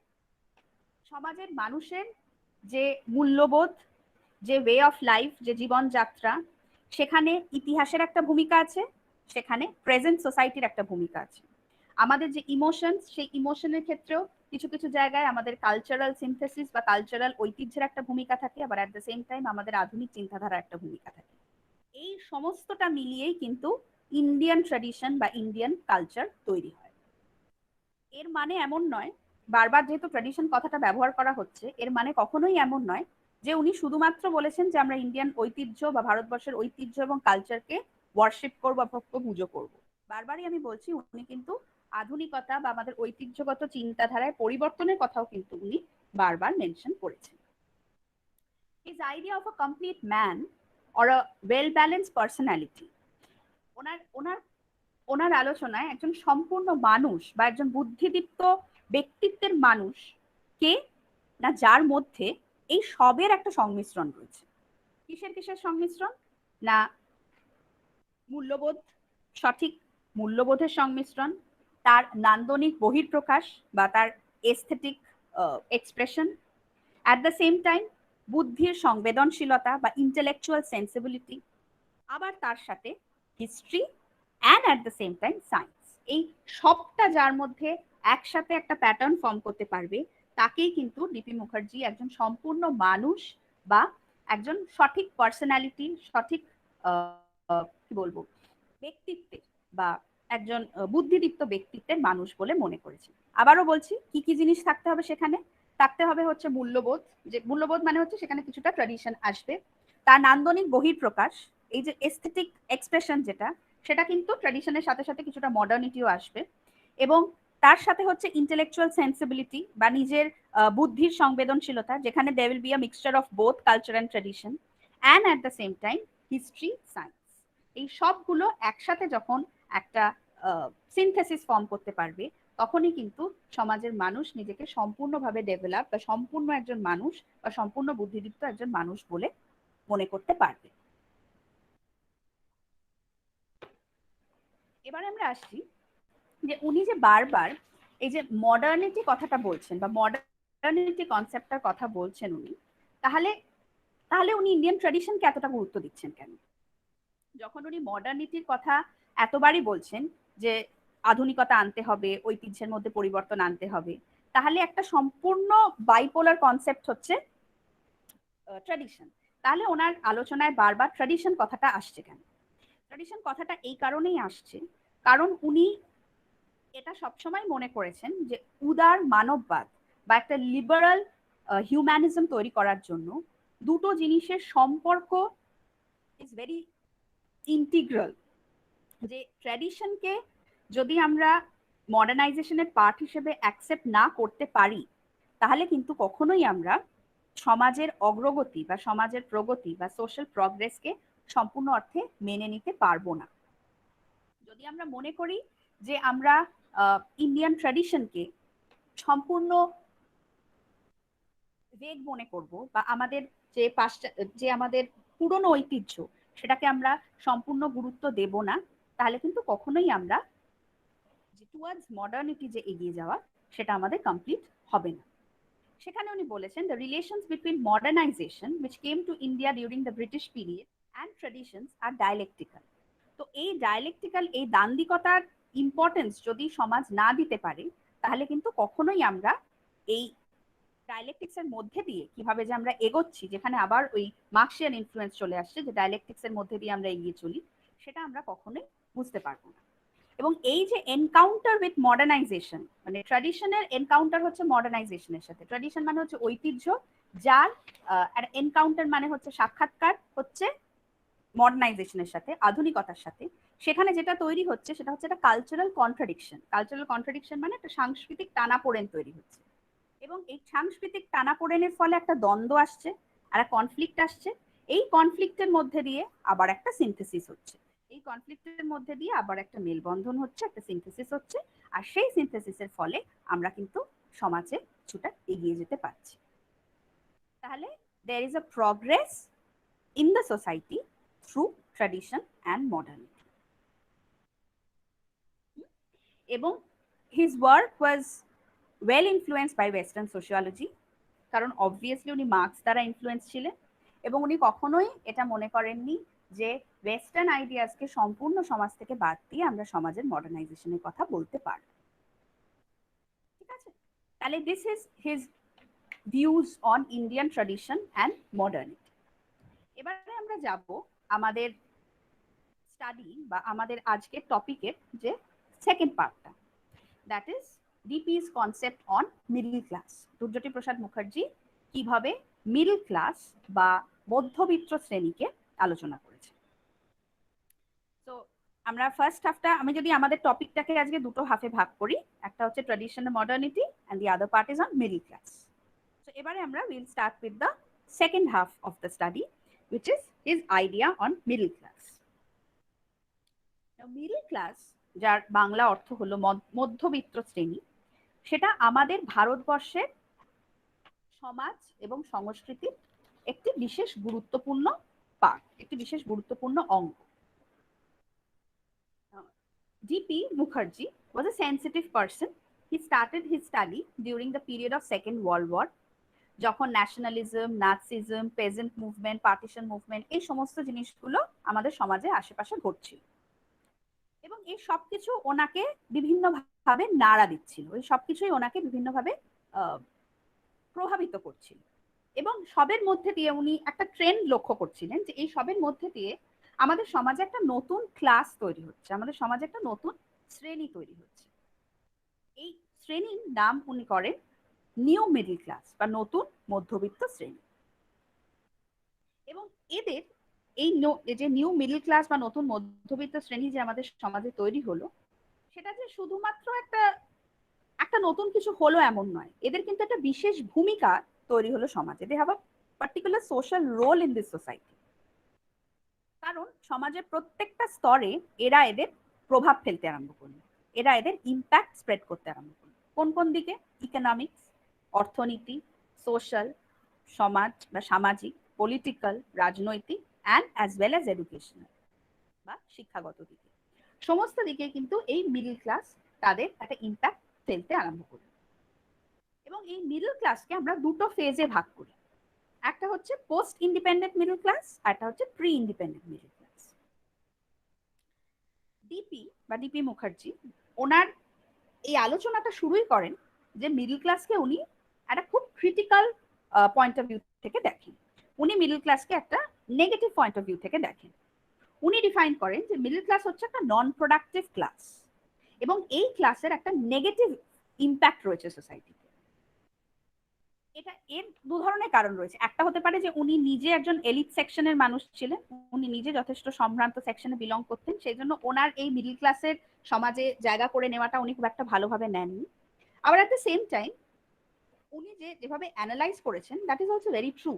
সমাজের মানুষের যে মূল্যবোধ, যে ওয়ে অফ লাইফ, যে জীবনযাত্রা, সেখানে ইতিহাসের একটা ভূমিকা আছে, সেখানে প্রেজেন্ট সোসাইটির একটা ভূমিকা আছে। আমাদের যে ইমোশনস, সেই ইমোশনের ক্ষেত্রেও কিছু কিছু জায়গায় আমাদের কালচারাল সিনথেসিস বা কালচারাল ঐতিহ্যের একটা ভূমিকা থাকে, আবার অ্যাট দ্য সেম টাইম আমাদের আধুনিক চিন্তাধারার একটা ভূমিকা থাকে। এই সমস্তটা মিলিয়েই কিন্তু ইন্ডিয়ান ট্র্যাডিশন বা ইন্ডিয়ান কালচার তৈরি হয়। এর মানে এমন নয়, বারবার যেহেতু ট্র্যাডিশন কথাটা ব্যবহার করা হচ্ছে, এর মানে কখনোই এমন নয় যে উনি শুধুমাত্র বলেছেন যে আমরা ইন্ডিয়ান ঐতিহ্য বা ভারতবর্ষের ঐতিহ্য এবং কালচারকে ওয়ার্শিপ করবো বা পুজো করবো। বারবারই আমি বলছি, উনি কিন্তু আধুনিকতা বা আমাদের ঐতিহ্যগত চিন্তাধারায় পরিবর্তনের কথাও কিন্তু উনি বারবার মেনশন করেছেন। His idea of a complete man or a well-balanced personality, ওনার আলোচনায় একজন সম্পূর্ণ মানুষ বা একজন বুদ্ধিদীপ্ত ব্যক্তিত্বের মানুষ কে না, যার মধ্যে এই সবের একটা সংমিশ্রণ রয়েছে। কিসের কিসের সংমিশ্রণ? না, মূল্যবোধ, সঠিক মূল্যবোধের সংমিশ্রণ, তার নান্দনিক বহিঃপ্রকাশ বা তার aesthetic expression, at the same time বুদ্ধির সংবেদনশীলতা বা ইন্টেলেকচুয়াল সেন্সিবিলিটি, আবার তার সাথে history and at the same time science. এই সবটা যার মধ্যে একসাথে একটা প্যাটার্ন ফর্ম করতে পারবে, তাকেই কিন্তু ডিপি মুখার্জি একজন সম্পূর্ণ মানুষ বা একজন সঠিক পার্সোনালিটি, সঠিক কি বলবো, ব্যক্তিত্বের বা একজন বুদ্ধিদীপ্ত ব্যক্তিত্বের মানুষ বলে মনে করেছে। আবারও বলছি, কি কি জিনিস থাকতে হবে সেখানে? থাকতে হবে হচ্ছে মূল্যবোধ, যে মূল্যবোধ মানে হচ্ছে সেখানে কিছুটা ট্র্যাডিশন আসবে, তার নান্দনিক বহিঃপ্রকাশ, এই যে এস্থেটিক এক্সপ্রেশন যেটা, সেটা কিন্তু ট্র্যাডিশনের সাথে সাথে কিছুটা মডার্নিটিও আসবে, এবং তার সাথে হচ্ছে ইন্টেলেকচুয়াল সেন্সিবিলিটি বা নিজের বুদ্ধির সংবেদনশীলতা, যেখানে they will be a mixture of both culture and tradition, and at the same time history, science. এই সবগুলো একসাথে যখন একটা সিনথেসিস ফর্ম করতে পারবে, তখনই কিন্তু সমাজের মানুষ নিজেকে সম্পূর্ণভাবে ডেভেলপ বা সম্পূর্ণ একজন মানুষ বা সম্পূর্ণ বুদ্ধিদীপ্ত একজন মানুষ বলে মনে করতে পারবে। এবার আমরা আসছি যে উনি যে বারবার এই যে মডার্নিটি কথাটা বলছেন বা মডার্নিটি কনসেপ্টটার কথা বলছেন উনি, তাহলে উনি ইন্ডিয়ান ট্র্যাডিশনকে এতটা গুরুত্ব দিচ্ছেন কেন? যখন উনি মডার্নিটির কথা এতবারই বলছেন যে আধুনিকতা আনতে হবে, ঐতিহ্যের মধ্যে পরিবর্তন আনতে হবে, তাহলে একটা সম্পূর্ণ বাইপোলার কনসেপ্ট হচ্ছে ট্র্যাডিশন। তাহলে ওনার আলোচনায় বারবার ট্র্যাডিশন কথাটা আসছে কেন? ট্র্যাডিশন কথাটা এই কারণেই আসছে, কারণ উনি এটা সবসময় মনে করেছেন যে উদার মানববাদ বা একটা লিবারাল হিউম্যানিজম তৈরি করার জন্য দুটো জিনিসের সম্পর্ক ইজ ভেরি ইন্টিগ্রাল। যে ট্র্যাডিশনকে যদি আমরা মডার্নাইজেশনের পার্ট হিসেবে অ্যাকসেপ্ট না করতে পারি, তাহলে কিন্তু কখনোই আমরা সমাজের অগ্রগতি বা সমাজের প্রগতি বা সোশ্যাল প্রগ্রেসকে সম্পূর্ণ অর্থে মেনে নিতে পারবো না। যদি আমরা মনে করি যে আমরা ইন্ডিয়ান ট্র্যাডিশনকে সম্পূর্ণ বেগ মনে করব বা আমাদের যে আমাদের পুরনো ঐতিহ্য, সেটাকে আমরা সম্পূর্ণ গুরুত্ব দেব না, তাহলে কিন্তু কখনোই আমরা যে টুয়ার্ডস মডার্নিটি যে এগিয়ে যাওয়া, সেটা আমাদের কমপ্লিট হবে না। সেখানে উনি বলেছেন the relations between modernization which came to India during the British period and traditions are dialectical. তো এই ডায়ালেকটিক্যাল, এই দান্দিকতার ইম্পর্টেন্স যদি সমাজ না দিতে পারে, তাহলে কিন্তু কখনোই আমরা এই ডায়ালেকটিক্স এর মধ্যে দিয়ে কিভাবে যে আমরা এগোচ্ছি, যেখানে আবার ওই মার্কসিয়ান ইনফ্লুয়েন্স চলে আসছে, যে ডায়ালেকটিক্স এর মধ্যে দিয়ে আমরা এগিয়ে চলি, সেটা আমরা কখনোই বুঝতে পারবো না। এবং এই যে এনকাউন্টার উইথ মডার্নাইজেশন, মানে ট্র্যাডিশনের এনকাউন্টার হচ্ছে মডার্নাইজেশনের সাথে, ট্র্যাডিশন মানে হচ্ছে ঐতিহ্য, যার এনকাউন্টার মানে হচ্ছে সাক্ষাৎকার হচ্ছে মডার্নাইজেশনের সাথে, আধুনিকতার সাথে, সেখানে যেটা তৈরি হচ্ছে সেটা হচ্ছে একটা কালচারাল কন্ট্রাডিকশন। কালচারাল কন্ট্রাডিকশন মানে একটা সাংস্কৃতিক টানাপোড়েন তৈরি হচ্ছে, এবং এই সাংস্কৃতিক টানাপোড়েনের ফলে একটা দ্বন্দ্ব আসছে আর একটা কনফ্লিক্ট আসছে। এই কনফ্লিক্টের মধ্যে দিয়ে আবার একটা সিনথেসিস হচ্ছে। এই কনফ্লিক্টের মধ্যে দিয়ে আবার একটা মেলবন্ধন হচ্ছে, একটা সিনথেসিস হচ্ছে, আর সেই সিনথেসিসের ফলে আমরা কিন্তু সমাজে কিছুটা এগিয়ে যেতে পারছি। তাহলে there is a progress in the society through tradition and modernity. এবং his work was well influenced by western sociology, কারণ অবভিয়াসলি উনি মার্কস দ্বারা ইনফ্লুয়েন্স ছিলেন এবং উনি কখনোই এটা মনে করেননি যে ওয়েস্টার্ন আইডিয়াসকে সম্পূর্ণ সমাজ থেকে বাদ দিয়ে আমরা সমাজের মডার্নাইজেশনের কথা বলতে পারব। ঠিক আছে, তাহলে this is his views on Indian tradition and modernity. এবারে আমরা যাব আমাদের স্টাডি বা আমাদের আজকের টপিকের যে সেকেন্ড পার্টটা, that is DP's concept on middle class. Dhurjati Prasad Mukherjee কিভাবে মিডল ক্লাস বা মধ্যবিত্ত শ্রেণীকে আলোচনা করেছে। তো আমরা ফার্স্ট হাফটা, আমি যদি আমাদের টপিকটাকে আজকে দুটো হাফে ভাগ করি, একটা হচ্ছে tradition modernity and the other part is on middle class. তো এবারে আমরা will start with the second half of the study, which is his idea on middle class. Now, middle class, যার বাংলা অর্থ হলো মধ্যবিত্ত শ্রেণী, সেটা আমাদের ভারতবর্ষের সমাজ এবং সংস্কৃতির একটি বিশেষ গুরুত্বপূর্ণ পার্ট, একটি বিশেষ গুরুত্বপূর্ণ অঙ্গ। D.P. Mukherjee was a sensitive person. He started his study during the period of Second World War, যখন ন্যাশনালিজম, নাৎসিজম, পেজেন্ট মুভমেন্ট, পার্টিশন মুভমেন্ট, এই সমস্ত জিনিসগুলো আমাদের সমাজে আশেপাশে ঘটছিল এবং এই সবকিছু ওনাকে বিভিন্নভাবে নাড়া দিচ্ছিল, এই সবকিছুই ওনাকে বিভিন্নভাবে প্রভাবিত করছিল এবং সবের মধ্যে দিয়ে উনি একটা ট্রেন্ড লক্ষ্য করছিলেন যে এই সবের মধ্যে দিয়ে আমাদের সমাজে একটা নতুন ক্লাস তৈরি হচ্ছে, আমাদের সমাজে একটা নতুন শ্রেণী তৈরি হচ্ছে। এই শ্রেণীর নাম উনি করেন নিউ মিডল ক্লাস বা নতুন মধ্যবিত্ত শ্রেণী। এবং এদের এই যে নিউ মিডল ক্লাস বা নতুন মধ্যবিত্ত শ্রেণী যে আমাদের সমাজে তৈরি হলো, সেটা যে শুধুমাত্র একটা নতুন কিছু হলো এমন নয়, এদের কিন্তু একটা বিশেষ ভূমিকা তৈরি হলো সমাজে। They have a particular social role in this society. কারণ সমাজের প্রত্যেকটা স্তরে এরা এদের প্রভাব ফেলতে আরম্ভ করলো, এরা এদের ইম্প্যাক্ট স্প্রেড করতে আরম্ভ করলো। কোন কোন দিকে? ইকোনমিক্স, অর্থনীতি, সোশ্যাল, সমাজ বা সামাজিক, পলিটিক্যাল, রাজনৈতিক, and as well as educational বা শিক্ষাগত দিকে, সমস্ত দিকে কিন্তু এই মিডল ক্লাস তাদের একটা ইম্প্যাক্ট ফেলতে আরম্ভ করলো। এবং এই মিডল ক্লাসকে আমরা দুটো ফেজে ভাগ করি, একটা হচ্ছে পোস্ট ইন্ডিপেন্ডেন্ট মিডল ক্লাস, আর একটা হচ্ছে pre independent middle class. DP Mukherjee ওনার এই আলোচনাটা শুরুই করেন যে মিডল ক্লাসকে উনি একটা খুব ক্রিটিক্যাল পয়েন্ট অফ ভিউ থেকে দেখেন। উনি মিডল ক্লাসকে একটা নেগেটিভ পয়েন্ট অফ ভিউ থেকে দেখেন। উনি ডিফাইন করেন যে মিডল ক্লাস হচ্ছে একটা নন প্রোডাক্টিভ ক্লাস এবং এই ক্লাসের একটা নেগেটিভ ইম্প্যাক্ট রয়েছে সোসাইটিতে। এটা এর দু ধরনের কারণ রয়েছে। একটা হতে পারে যে উনি নিজে একজন এলিট সেকশনের মানুষ ছিলেন, উনি নিজে যথেষ্ট সম্ভ্রান্ত সেকশনে বিলং করতেন, সেই জন্য ওনার এই মিডল ক্লাসের সমাজে জায়গা করে নেওয়াটা উনি খুব একটা ভালোভাবে নেননি। আবার অ্যাট দ্য সেম টাইম উনি যেভাবে অ্যানালাইজ করেছেন, that is also very true.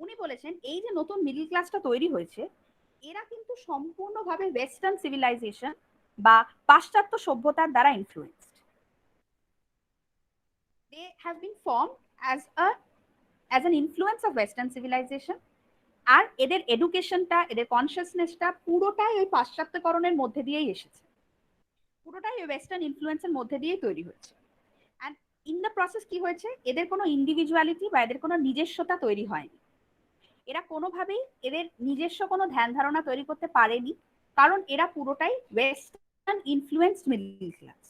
উনি বলেছেন এই যে নতুন মিডল ক্লাসটা তৈরি হয়েছে, এরা কিন্তু সম্পূর্ণভাবে ওয়েস্টার্ন সিভিলাইজেশন বা পাশ্চাত্য সভ্যতার দ্বারা influenced. They have been formed as an influence of western civilization, আর এদের এডুকেশনটা, এদের কনসিয়াসনেসটা পুরোটাই ওই পাশ্চাত্যকরণের মধ্যে দিয়েই এসেছে, পুরোটাই ওই ওয়েস্টার্ন ইনফ্লুয়েন্সের মধ্যে দিয়েই তৈরি হয়েছে। অ্যান্ড ইন দ্য প্রসেস কি হয়েছে, এদের কোনো ইন্ডিভিজুয়ালিটি বা এদের কোনো নিজস্বতা তৈরি হয়নি, এরা কোনোভাবেই এদের নিজস্ব কোনো ধ্যান ধারণা তৈরি করতে পারেনি, কারণ এরা পুরোটাই ওয়েস্টার্ন ইনফ্লুয়েন্সড মিডল ক্লাস।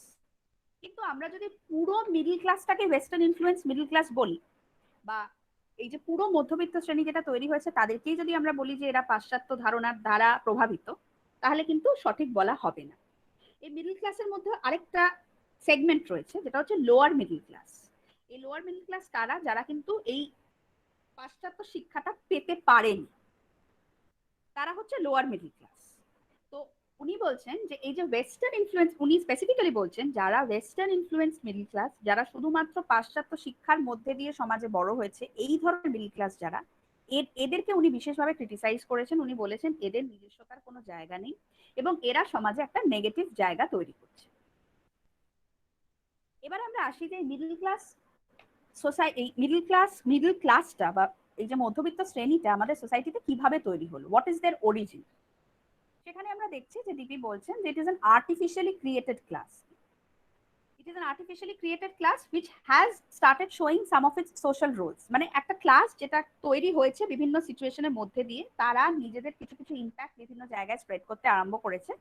কিন্তু আমরা যদি পুরো মিডল ক্লাসটাকে ওয়েস্টার্ন ইনফ্লুয়েন্স মিডল ক্লাস বলি, বা এই যে পুরো মধ্যবিত্ত শ্রেণী যেটা তৈরি হয়েছে তাদেরকেই যদি আমরা বলি যে এরা পাশ্চাত্য ধারণার দ্বারা প্রভাবিত, তাহলে কিন্তু সঠিক বলা হবে না। এই মিডল ক্লাসের মধ্যে আরেকটা সেগমেন্ট রয়েছে, যেটা হচ্ছে লোয়ার মিডল ক্লাস। এই লোয়ার মিডল ক্লাস কারা? যারা কিন্তু এই পাশ্চাত্য শিক্ষাটা পেতে পারেনি, তারা হচ্ছে লোয়ার মিডল ক্লাস। তো উনি বলছেন যে এই যে ওয়েস্টার্ন ইনফ্লুয়েন্স, উনি স্পেসিফিক্যালি বলছেন যারা ওয়েস্টার্ন ইনফ্লুয়েন্স মিডল ক্লাস, যারা শুধুমাত্র পাশ্চাত্য শিক্ষার মধ্যে দিয়ে সমাজে বড় হয়েছে, এই ধরনের মিডল ক্লাস যারা, এদেরকে উনি বিশেষভাবে ক্রিটিসাইজ করেছেন। উনি বলেছেন এদের নিজস্বতার কোনো জায়গা নেই এবং এরা সমাজে একটা নেগেটিভ জায়গা তৈরি করছে। এবার আমরা আসি যে মিডল ক্লাস সোসাইটি, মিডল ক্লাসটা বা এই যে মধ্যবিত্ত শ্রেণীটা আমাদের সোসাইটিতে কিভাবে তৈরি হলো, হোয়াট ইজ দেয়ার অরিজিন। সেখানে আমরা দেখছি যে ডিপি বলছেন যে it is an artificially created class. It is an artificially created class which has started showing some of its social roles. মানে একটা ক্লাস যেটা তৈরি হয়েছে বিভিন্ন সিচুয়েশনের মধ্যে দিয়ে, তারা নিজেদের কিছু কিছু ইম্প্যাক্ট বিভিন্ন জায়গায় স্প্রেড করতে আরম্ভ করেছে।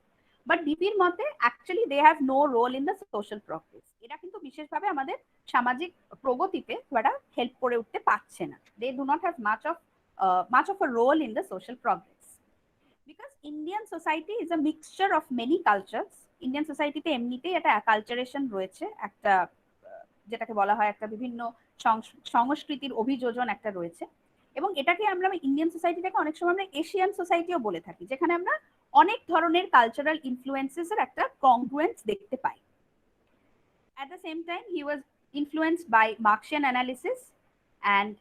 বাট ডিপির মতে actually they have no role in the social progress. এরা কিন্তু বিশেষভাবে আমাদের সামাজিক প্রগতিতে ওরা হেল্প করে উঠতে পারছে না। They do not have much of a role in the social progress. Because Indian society is a mixture of many cultures. Indian সোসাইটিতে এমনিতেই একটা কালচারেশন রয়েছে, একটা যেটাকে বলা হয় একটা বিভিন্ন সংস্কৃতির অভিযোজন একটা রয়েছে। এবং এটাকে আমরা ইন্ডিয়ান সোসাইটিটাকে অনেক সময় আমরা এশিয়ান সোসাইটিও বলে থাকি, যেখানে আমরা অনেক ধরনের কালচারাল ইনফ্লুয়েন্সেস এর একটা কংগ্রুয়েন্স দেখতে পাই। At the same time, he was influenced by Marxian analysis, and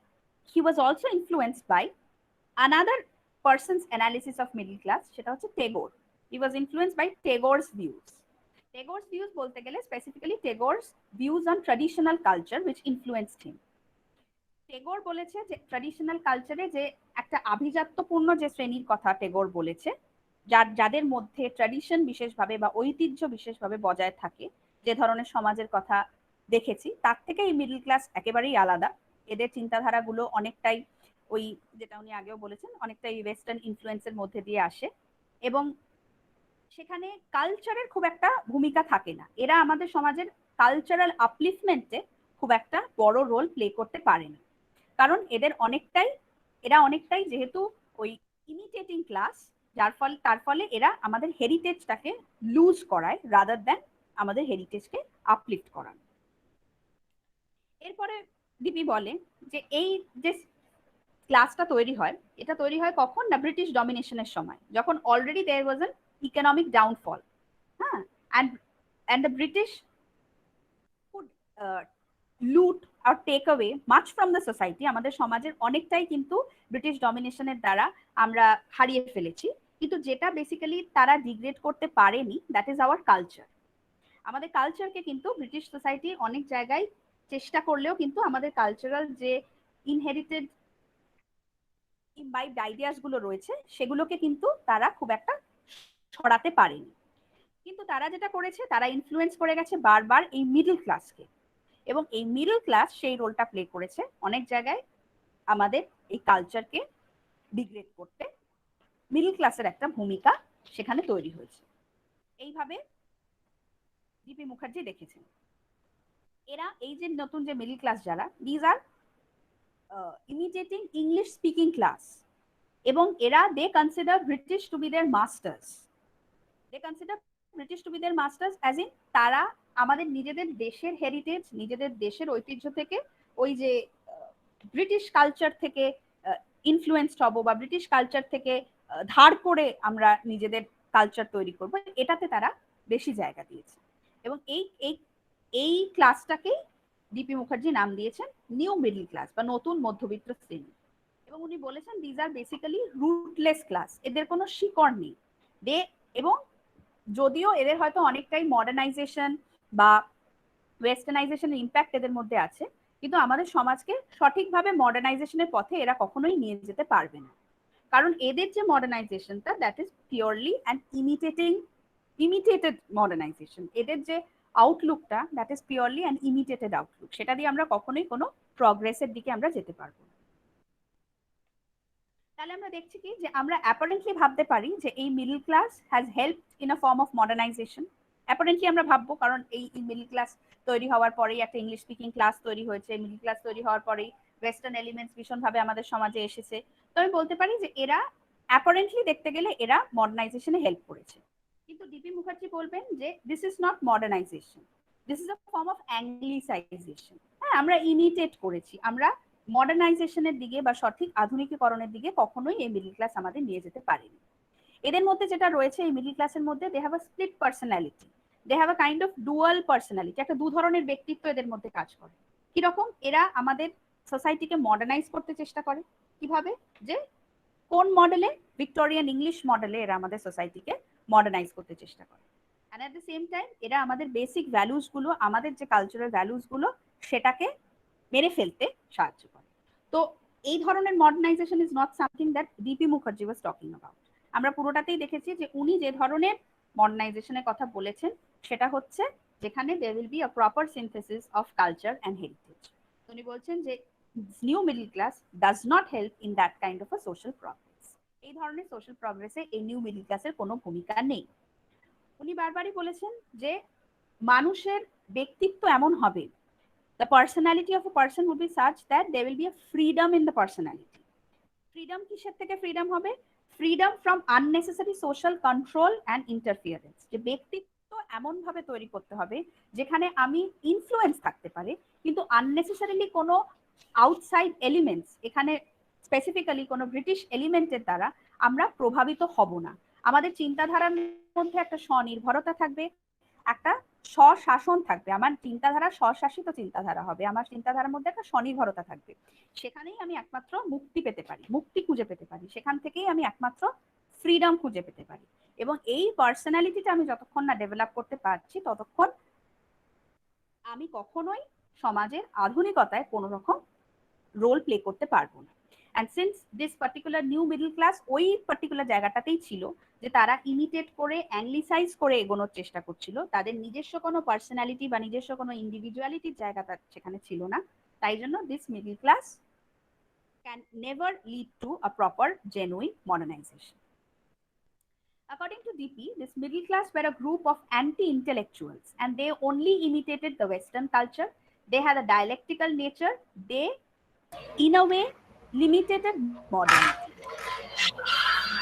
he was also influenced by another person's analysis of middle class, সেটা হচ্ছে Tagore. He was influenced by Tagore's views. Tagore's views বলতে গেলে specifically Tagore's views on traditional culture which influenced him. Tagore বলেছে যে traditional কালচারে যে একটা আভিজাত্যপূর্ণ যে শ্রেণীর কথা Tagore বলেছে, যাদের মধ্যে ট্র্যাডিশন বিশেষভাবে বা ঐতিহ্য বিশেষভাবে বজায় থাকে, যে ধরনের সমাজের কথা দেখেছি, তার থেকে এই মিডল ক্লাস একেবারেই আলাদা। এদের চিন্তাধারাগুলো অনেকটাই ওই যেটা উনি আগেও বলেছেন, অনেকটাই ওয়েস্টার্ন ইনফ্লুয়েন্সের মধ্যে দিয়ে আসে এবং সেখানে কালচারের খুব একটা ভূমিকা থাকে না। এরা আমাদের সমাজের কালচারাল আপলিফমেন্টে খুব একটা বড় রোল প্লে করতে পারে না, কারণ এরা অনেকটাই যেহেতু ওই ইমিটেটিং ক্লাস, তার ফলে এরা আমাদের হেরিটেজটাকে লুজ করায় রাদার দ্যান আমাদের হেরিটেজকে আপলিফট করান। এরপরে ডিপি বলে যে এই যে ক্লাসটা তৈরি হয়, এটা তৈরি হয় কখন না, ব্রিটিশ ডমিনেশনের সময়, যখন already there was an economic downfall. হ্যাঁ, and the British could loot or take away much from the society. আমাদের সমাজের অনেকটাই কিন্তু ব্রিটিশ ডমিনেশনের দ্বারা আমরা হারিয়ে ফেলেছি, কিন্তু যেটা বেসিক্যালি তারা ডিগ্রেড করতে পারেনি, দ্যাট ইজ আওয়ার কালচার। আমাদের কালচারকে কিন্তু ব্রিটিশ সোসাইটি অনেক জায়গায় চেষ্টা করলেও কিন্তু আমাদের কালচারাল যে ইনহেরিটেড ইমবাইবড আইডিয়াস গুলো রয়েছে, সেগুলোকে কিন্তু তারা খুব একটা ছড়াতে পারেনি। কিন্তু তারা যেটা করেছে, তারা ইনফ্লুয়েন্স করে গেছে বারবার এই মিডল ক্লাসকে, এবং এই মিডল ক্লাস সেই রোলটা প্লে করেছে অনেক জায়গায় আমাদের এই কালচারকে ডিগ্রেড করতে। মিডল ক্লাসের একটা ভূমিকা সেখানে তৈরি হয়েছে। এইভাবে ডিপি মুখার্জি দেখেছেন। এরা এই যে নতুন যে মিডল ক্লাস যারা, these are imitating English speaking class, এবং এরা they consider British to be their masters. They consider British to be their masters as in তারা আমাদের নিজেদের দেশের হেরিটেজ, নিজেদের দেশের ঐতিহ্য থেকে ওই যে ব্রিটিশ কালচার থেকে ইনফ্লুয়েন্সড হব বা ব্রিটিশ কালচার থেকে ধার করে আমরা নিজেদের কালচার তৈরি করব, এটাতে তারা বেশি জায়গা দিয়েছে। এবং এই ক্লাসটাকেই ডিপি মুখার্জি নাম দিয়েছেন নিউ মিডল ক্লাস বা নতুন মধ্যবিত্ত শ্রেণী। এবং উনি বলেছেন these are basically rootless class, এদের কোনো শিকড় নেই। এবং যদিও এদের হয়তো অনেকটাই মডার্নাইজেশন বা ওয়েস্টার্নাইজেশনের ইম্প্যাক্ট এদের মধ্যে আছে, কিন্তু আমাদের সমাজকে সঠিকভাবে মডার্নাইজেশনের পথে এরা কখনোই নিয়ে যেতে পারবে না, কারণ এদের যে মডার্নাইজেশনটা, that is purely and imitated modernisation. এদের যে আউটলুকটা, that is purely and imitated outlook, সেটা দিয়ে আমরা কখনোই কোনো প্রগ্রেসের দিকে আমরা যেতে পারবো না। তাহলে আমরা দেখছি কি যে আমরা অ্যাপারেন্টলি ভাবতে পারি যে এই middle class has helped in a form of modernisation. Apparently আমরা ভাববো, কারণ এই মিডল ক্লাস তৈরি হওয়ার পরেই একটা ইংলিশ স্পিকিং ক্লাস তৈরি হয়েছে, মিডল ক্লাস তৈরি হওয়ার পরেই ওয়েস্টার্ন এলিমেন্টস ভীষণভাবে আমাদের সমাজে এসেছে। তো আমি বলতে পারি যে এরা অ্যাপারেন্টলি দেখতে গেলে এরা মডার্নাইজেশনে হেল্প করেছে। কিন্তু ডিপি মুখার্জি বলবেন যে this is not modernisation, this is a form of anglicisation. হ্যাঁ, আমরা ইমিটেট করেছি, আমরা মডার্নাইজেশনের দিকে বা সঠিক আধুনিকীকরণের দিকে কখনোই এই মিডল ক্লাস আমাদের নিয়ে যেতে পারেনি। এদের মধ্যে যেটা রয়েছে এই মিডল ক্লাসের মধ্যে, they have a split personality, they have a kind of dual personality, একটা দু ধরনের ব্যক্তিত্ব এদের মধ্যে কাজ করে। কিরকম? এরা আমাদের সোসাইটিকে মডার্নাইজ করতে চেষ্টা করে, কিভাবে, যে কোন মডেলে, ভিক্টোরিয়ান ইংলিশ মডেলে এরা আমাদের সোসাইটিকে মডার্নাইজ করতে চেষ্টা করে। And at the same time এরা আমাদের বেসিক ভ্যালুস গুলো, আমাদের যে কালচারাল ভ্যালুস গুলো, সেটাকে মেরে ফেলতে সাহায্য করে। তো এই ধরনের modernisation is not something that DP Mukherjee was talking about. আমরা পুরোটাতেই দেখেছি যে উনি যে ধরনের মডার্নাইজেশনের কথা বলেছেন সেটা হচ্ছে যেখানে there will be a proper synthesis of culture and heritage. উনি বলছেন যে new middle class does not help in that kind of a social progress. এই ধরনের সোশ্যাল প্রগ্রেসে এই নিউ মিডল ক্লাসের কোনো ভূমিকা নেই। উনি বারবারই বলেছেন যে মানুষের ব্যক্তিত্ব এমন হবে, the personality of a person would be such that there will be a freedom in the personality. Freedom কিসের থেকে ফ্রিডম হবে? Freedom from unnecessary social control and interference. যে ব্যক্তিত্ব এমন ভাবে তৈরি করতে হবে যেখানে আমি ইনফ্লুয়েন্স থাকতে পারে, কিন্তু আননেসেসারিলি কোনো আউটসাইড এলিমেন্টস, এখানে স্পেসিফিক্যালি কোনো ব্রিটিশ এলিমেন্টের দ্বারা আমরা প্রভাবিত হব না। আমাদের চিন্তাধারার মধ্যে একটা স্বনির্ভরতা থাকবে, একটা স্বশাসন থাকবে, আমার চিন্তাধারা স্বশাসিত চিন্তাধারা হবে, আমার চিন্তাধারার মধ্যে একটা স্বনির্ভরতা থাকবে। সেখানেই আমি একমাত্র মুক্তি পেতে পারি, মুক্তি খুঁজে পেতে পারি, সেখান থেকেই আমি একমাত্র ফ্রিডম খুঁজে পেতে পারি। এবং এই পার্সোনালিটিটা আমি যতক্ষণ না ডেভেলপ করতে পারছি ততক্ষণ আমি কখনোই সমাজের আধুনিকতায় কোনো রকম রোল প্লে করতে পারবো না। And since this particular new middle class ওই পার্টিকুলার জায়গাটাতেই ছিল যে তারা ইমিটেট করে অ্যাংলিসাইজ করে এগোনোর চেষ্টা করছিল, তাদের নিজস্ব কোনো পার্সোনালিটি বা নিজস্ব কোনো ইন্ডিভিজুয়ালিটির জায়গাটা সেখানে ছিল না। তাই জন্য this middle class can never lead to a proper genuine modernization. According to DP, this middle class were a group of anti-intellectuals and they only imitated the Western culture. They had a dialectical nature. They, in a way, limited modernity.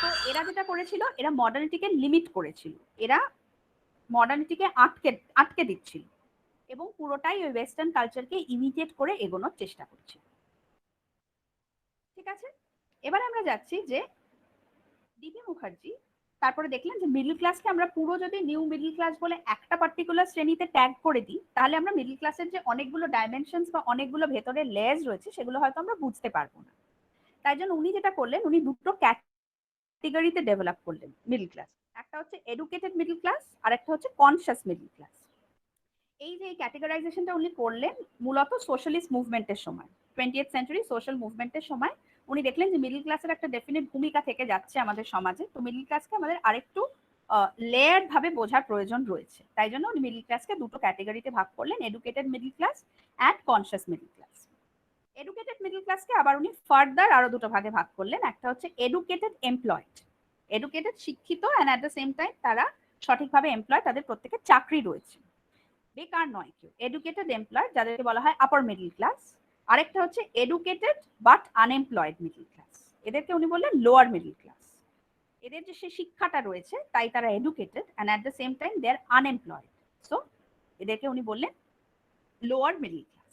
তো এরা যেটা করেছিল, এরা মডার্নিটিকে limit করেছিল, এরা মডার্নিটিকে আটকে দিচ্ছিল এবং পুরোটাই ওই ওয়েস্টার্ন কালচারকে ইমিটেট করে এগোনোর চেষ্টা করছিল। ঠিক আছে, এবার আমরা যাচ্ছি যে ডিপি মুখার্জি তারপরে দেখলেন যে মিডল ক্লাসকে আমরা পুরো যদি নিউ মিডল ক্লাস বলে একটা পার্টিকুলার শ্রেণীতে ট্যাগ করে দিই, তাহলে আমরা মিডল ক্লাসের যে অনেকগুলো ডাইমেনশনস বা অনেকগুলো ভেতরে লেয়ার্স রয়েছে সেগুলো হয়তো আমরা বুঝতে পারবো না। তাই জন্য উনি যেটা করলেন, উনি দুটো ক্যাটেগরিতে ডেভেলপ করলেন মিডল ক্লাস। একটা হচ্ছে এডুকেটেড মিডল ক্লাস আর একটা হচ্ছে কনসিয়াস মিডল ক্লাস। এই যে ক্যাটেগরাইজেশনটা উনি করলেন মূলত সোশ্যালিস্ট মুভমেন্টের সময়, 20th সেঞ্চুরি সোশ্যাল মুভমেন্টের সময় উনি দেখলেন যে মিডল ক্লাসের একটা ডেফিনেট ভূমিকা থেকে যাচ্ছে আমাদের সমাজে। তো মিডল ক্লাসকে আমাদের আরেকটু লেয়ার্ড ভাবে বোঝার প্রয়োজন রয়েছে। তাই জন্য উনি মিডল ক্লাসকে দুটো ক্যাটেগরিতে ভাগ করলেন, educated middle class and conscious middle class. Educated middle ক্লাসকে আবার উনি ফার্দার আরো দুটো ভাগে ভাগ করলেন। একটা হচ্ছে এডুকেটেড এমপ্লয়েড, এডুকেটেড শিক্ষিত and at the same time তারা সঠিকভাবে এমপ্লয়েড, তাদের প্রত্যেকের চাকরি রয়েছে, বেকার নয় কেউ। এডুকেটেড এমপ্লয়েড যাদেরকে বলা হয় আপার মিডল ক্লাস। আরেকটা হচ্ছে educated but unemployed middle class, এদেরকে উনি বললেন লোয়ার মিডল ক্লাস। এদের যে সে শিক্ষাটা রয়েছে তাই তারা educated and at the same time they are unemployed, so এদেরকে উনি বললেন লোয়ার মিডল ক্লাস।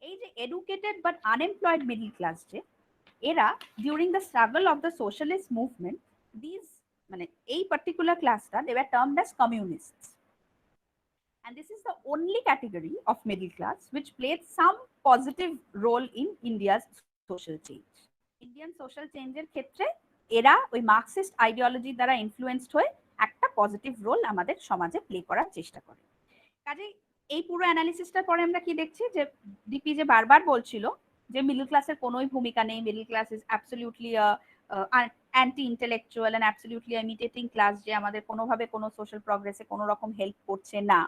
এই যে educated but unemployed middle class, যে এরা during the struggle of the socialist movement, this মানে এই পার্টিকুলার ক্লাসটা they were termed as communists. And this is the only category of middle class which played some positive role in India's social change. Indian social change এর ক্ষেত্রে এরা ওই Marxist ideology দ্বারা influenced হয়ে একটা পজিটিভ রোল আমাদের সমাজে play করার চেষ্টা করে। কাজে এই পুরো অ্যানালিসিসটার পরে আমরা কি দেখছি যে ডিপি যে বারবার বলছিল যে মিডল ক্লাসের কোনোই ভূমিকা নেই, middle class is absolutely anti intellectual and absolutely imitating class, যে আমাদের কোনোভাবে কোনো সোশ্যাল প্রগ্রেসে কোনো রকম হেল্প করছে না।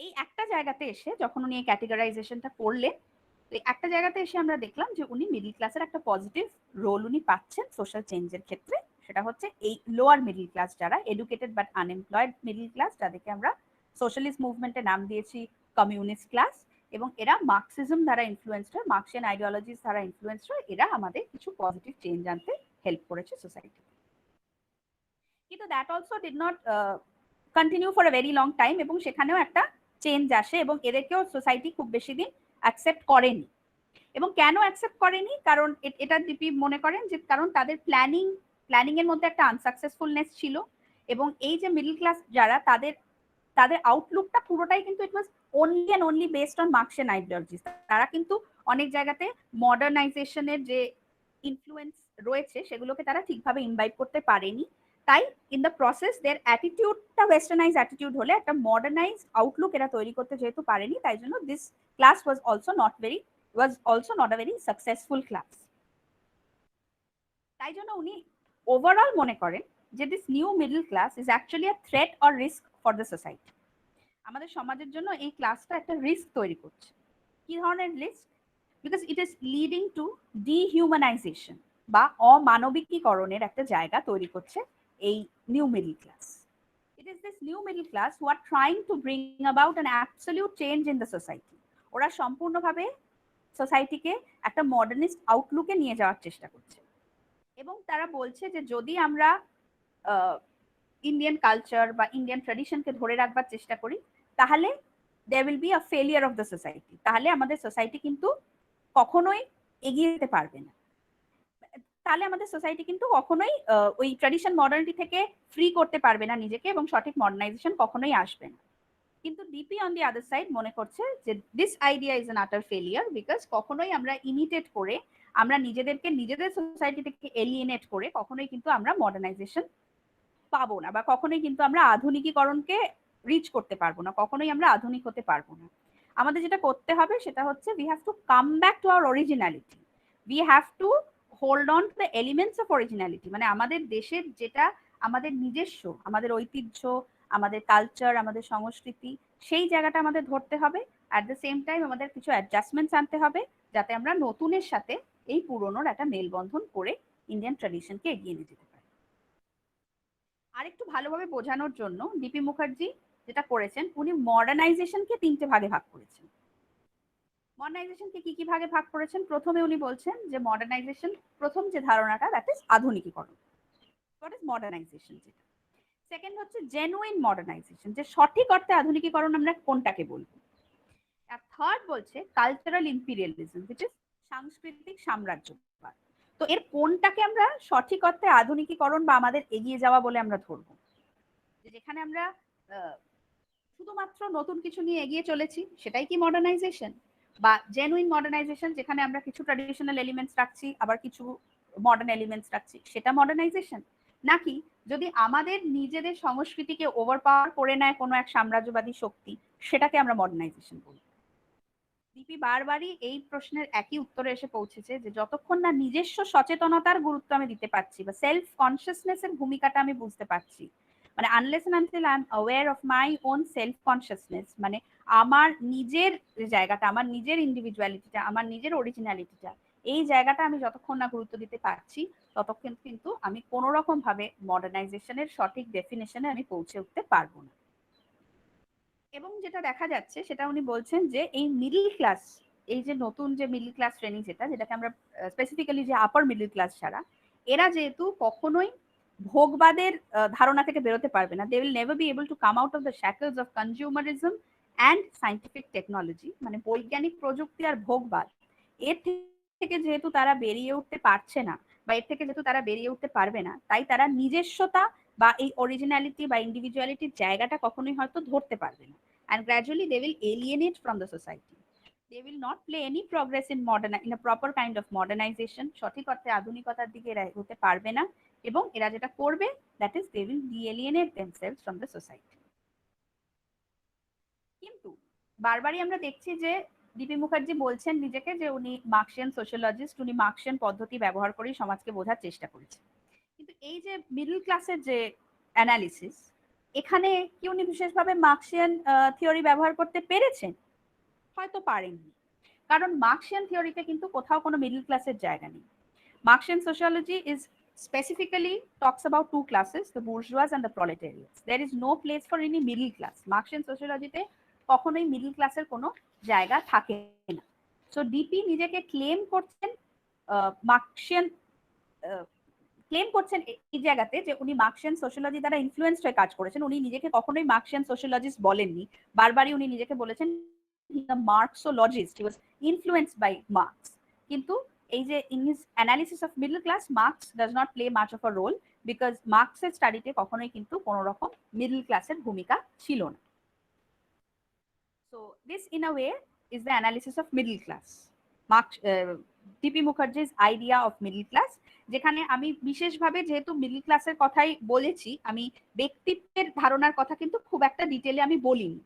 এই একটা জায়গাতে এসে যখন উনি এই ক্যাটেগরাইজেশনটা করলেন, একটা জায়গাতে এসে আমরা দেখলাম যে উনি মিডল ক্লাসের একটা পজিটিভ রোল উনি পাচ্ছেন সোশ্যাল চেঞ্জের ক্ষেত্রে। সেটা হচ্ছে এই লোয়ার মিডল ক্লাস যারা educated but unemployed middle class, যাদেরকে আমরা সোশ্যালিস্ট মুভমেন্টে নাম দিয়েছি কমিউনিস্ট ক্লাস, এবং এরা মার্কসিজম দ্বারা ইনফ্লুয়েন্সড হয়, মার্কসিয়ান আইডিওলজিস দ্বারা ইনফ্লুয়েন্সড হয়, এরা আমাদের কিছু পজিটিভ চেঞ্জ আনতে হেল্প করেছে সোসাইটি। কিন্তু that also did not continue for a very long time, এবং সেখানেও একটা চেঞ্জ আসে এবং এদেরকেও সোসাইটি খুব বেশি দিন অ্যাকসেপ্ট করেনি। এবং কেন অ্যাকসেপ্ট করেনি? কারণ এটা ডিপি মনে করেন যে কারণ তাদের প্ল্যানিং এর মধ্যে একটা আনসাকসেসফুলনেস ছিল, এবং এই যে মিডল ক্লাস যারা তাদের আউটলুকটা পুরোটাই কিন্তু it was only and only based on Marxian ideologies. তারা কিন্তু অনেক জায়গাতে মডার্নাইজেশনের যে ইনফ্লুয়েন্স রয়েছে সেগুলোকে তারা ঠিকভাবে ইনভাইট করতে পারেনি। তাই ইন দ্য প্রসেস দের অ্যাটিটিউডটা ওয়েস্টার্নাইজ অ্যাটিটিউড হলে একটা মডার্নাইজ আউটলুক এরা তৈরি করতে যেহেতু পারেনি, তাই জন্য this class was also not a very successful class. তাই জন্য উনি ওভারঅল মনে করেন যে this new middle class is actually a threat or risk for the society. আমাদের সমাজের জন্য এই ক্লাসটা একটা রিস্ক তৈরি করছে। কি ধরনের risk? Because it is leading to dehumanisation বা অমানবিকীকরণের একটা জায়গা তৈরি করছে এই new middle class. It is this new middle class who are trying to bring about an absolute change in the society. ওরা সম্পূর্ণভাবে সোসাইটিকে একটা মডার্নিস্ট আউটলুকে নিয়ে যাওয়ার চেষ্টা করছে এবং তারা বলছে যে যদি আমরা ইন্ডিয়ান কালচার বা ইন্ডিয়ান ট্র্যাডিশনকে ধরে রাখবার চেষ্টা করি তাহলে there will be a failure of the society, তাহলে আমাদের সোসাইটি কিন্তু কখনোই এগিয়ে যেতে পারবে না। তাহলে আমাদের সোসাইটি কিন্তু কখনোই ওই ট্র্যাডিশন মডার্নিটি থেকে ফ্রি করতে পারবে না নিজেকে এবং সঠিক মডার্নাইজেশন কখনোই আসবে না। কিন্তু DP on the other side মনে করছে যে দিস আইডিয়া ইজ অ্যান আটার ফেলিয়ার, বিকজ কখনোই আমরা ইমিটেট করে আমরা নিজেদেরকে নিজেদের সোসাইটি থেকে এলিয়েনেট করে কখনোই কিন্তু আমরা মডার্নাইজেশন পাবো না বা কখনোই কিন্তু আমরা আধুনিকীকরণকে রিচ করতে পারবো না, কখনোই আমরা আধুনিক হতে পারবো না। আমাদের যেটা করতে হবে সেটা হচ্ছে we have to come back to our originality, we have to hold on to the elements of originality, মানে আমাদের দেশের যেটা আমাদের নিজস্ব, আমাদের ঐতিহ্য, আমাদের কালচার, আমাদের সংস্কৃতি, সেই জায়গাটা আমাদের ধরতে হবে। অ্যাট দ্য সেম টাইম আমাদের কিছু অ্যাডজাস্টমেন্টস আনতে হবে যাতে আমরা নতুনের সাথে এই পুরনোর একটা মেলবন্ধন করে ইন্ডিয়ান ট্র্যাডিশনকে এগিয়ে নিয়ে যেতে পারি। আরেকটু ভালোভাবে বোঝানোর জন্য ডিপি মুখার্জি যেটা করেছেন, উনি মডার্নাইজেশনকে তিনটে ভাগে ভাগ করেছেন। মডার্নাইজেশনকে কি কি ভাগে ভাগ করেছেন? প্রথমে উনি বলছেন যে মডার্নাইজেশন, প্রথম যে ধারণাটা, দ্যাট ইজ আধুনিকীকরণ, হোয়াট ইজ মডার্নাইজেশন যেটা। সেকেন্ড হচ্ছে জেনুইন মডার্নাইজেশন, যে সঠিক অর্থে আধুনিকীকরণ আমরা কোনটাকে বলবো। আর থার্ড বলছে কালচারাল ইম্পিরিয়ালিজম, which is সাংস্কৃতিক সাম্রাজ্যবাদ। তো এর কোনটাকে আমরা সঠিক অর্থে আধুনিকীকরণ বা আমাদের এগিয়ে যাওয়া বলে আমরা ধরবো? যেখানে আমরা শুধুমাত্র নতুন কিছু নিয়ে এগিয়ে চলেছি সেটাই কি মডার্নাইজেশন? বা জেনুইন মডার্নাইজেশন যেখানে আমরা কিছু ট্র্যাডিশনাল এলিমেন্টস রাখছি আবার কিছু মডার্ন এলিমেন্টস রাখছি, সেটা মডার্নাইজেশন? নাকি যদি আমাদের নিজেদের সংস্কৃতিকে ওভারপাওয়ার করে নেয় কোনো এক সাম্রাজ্যবাদী শক্তি, সেটাকে আমরা মডার্নাইজেশন বলি? দীপি বারবারই এই প্রশ্নের একই উত্তরে এসে পৌঁছেছে যে যতক্ষণ না নিজস্ব সচেতনতার গুরুত্ব আমি দিতে পারছি বা সেলফ কনসিয়াসনেস এর ভূমিকাটা আমি বুঝতে পারছি, মানে unless and until I am aware of my own self consciousness, মানে আমার নিজের জায়গাটা, আমার নিজের ইন্ডিভিজুয়ালিটিটা, আমার নিজের অরিজিনালিটিটা, এই জায়গাটা আমি যতক্ষণ না গুরুত্ব দিতে পারছি ততক্ষণ কিন্তু আমি কোনো রকম ভাবে মডার্নাইজেশনের সঠিক ডেফিনেশনে আমি পৌঁছে উঠতে পারবো না। এবং যেটা দেখা যাচ্ছে সেটা উনি বলছেন যে এই মিডল ক্লাস, এই যে নতুন যে মিডল ক্লাস শ্রেণী যেটাকে আমরা স্পেসিফিক্যালি যে আপার মিডল ক্লাস ছাড়া, এরা যেহেতু কখনোই ভোগবাদের ধারণা থেকে বেরোতে পারবে না, they will never be able to come out of the shackles of consumerism and scientific technology, মানে বৈজ্ঞানিক প্রযুক্তি আর ভোগবাদ, এর থেকে যেহেতু তারা বেরিয়ে উঠতে পারছে না বা এর থেকে যেহেতু তারা বেরিয়ে উঠতে পারবে না, তাই তারা নিজস্বতা বা এই অরিজিনালিটি বা ইন্ডিভিজুয়ালিটির জায়গাটা কখনোই হয়তো ধরতে পারবে না। And gradually they will alienate from the society. They will not play any progress in a proper kind of modernization. সঠিক অর্থে আধুনিকতার দিকে এরা হতে পারবে না এবং এরা যেটা করবে, that is they will de-alienate themselves from the society. কিন্তু বারবারই আমরা দেখছি যে ডিপি মুখার্জি বলছেন নিজেকে যে উনি মার্কসিয়ান সোশিওলজিস্ট, উনি মার্কসিয়ান পদ্ধতি ব্যবহার করেই সমাজকে বোঝার চেষ্টা করেছেন। কিন্তু এই যে মিডল ক্লাসের যে অ্যানালিসিস, এখানে কি উনি বিশেষভাবে মার্কসিয়ান থিওরি ব্যবহার করতে পেরেছেন? হয়তো পারেননি, কারণ মার্কসিয়ান থিওরিতে কিন্তু কোথাও কোনো মিডল ক্লাসের জায়গা নেই। Marxian sociology is specifically talks about two classes, the bourgeois and the proletariats. There is no place for any middle class. Marxian sociology তে কখনোই মিডল ক্লাসের কোনো জায়গা থাকে না। সো ডিপি নিজেকে ক্লেম করছেন মার্কসিয়ান, ক্লেম করছেন এই জায়গাতে যে উনি মার্কসিয়ান সোশিওলজি দ্বারা ইনফ্লুয়েন্সড হয়ে কাজ করেছেন। উনি নিজেকে কখনোই মার্কসিয়ান সোশিওলজিস্ট বলেননি, বারবারই উনি নিজেকে বলেছেন the Marxologist, he was influenced by Marx. কিন্তু এই যে in his analysis of middle class, Marx does not play much of a role because Marxের স্টাডিতে কখনোই কিন্তু কোনো রকম মিডল ক্লাসের ভূমিকা ছিল না। So this in a way is the analysis of middle class. DP Mukherjee's idea of middle class, যেখানে আমি বিশেষভাবে যেহেতু মিডল ক্লাসের কথাই বলেছি, আমি ব্যক্তিত্বের ধারণার কথা কিন্তু খুব একটা ডিটেলে আমি বলিনি।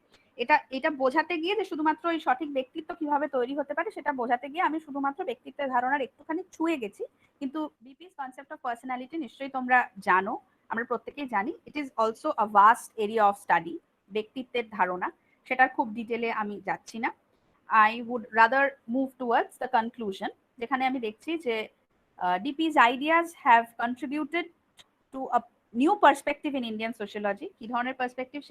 এটা বোঝাতে গিয়ে যে শুধুমাত্র এই সঠিক ব্যক্তিত্ব কিভাবে তৈরি হতে পারে সেটা বোঝাতে গিয়ে আমি শুধুমাত্র ব্যক্তিত্বের ধারণার একটুখানি ছুঁয়ে গেছি। কিন্তু বিপি's কনসেপ্ট অফ পার্সোনালিটি নিশ্চয়ই তোমরা জানো, আমরা প্রত্যেকেই জানি। It is also a vast area of study, ব্যক্তিত্বের ধারণা, সেটার খুব ডিটেলে আমি যাচ্ছি না। I would rather move towards the conclusion, যেখানে আমি দেখছি যে DP's ideas have contributed to a new perspective in Indian sociology. কি ধরনের পার্সপেক্টিভ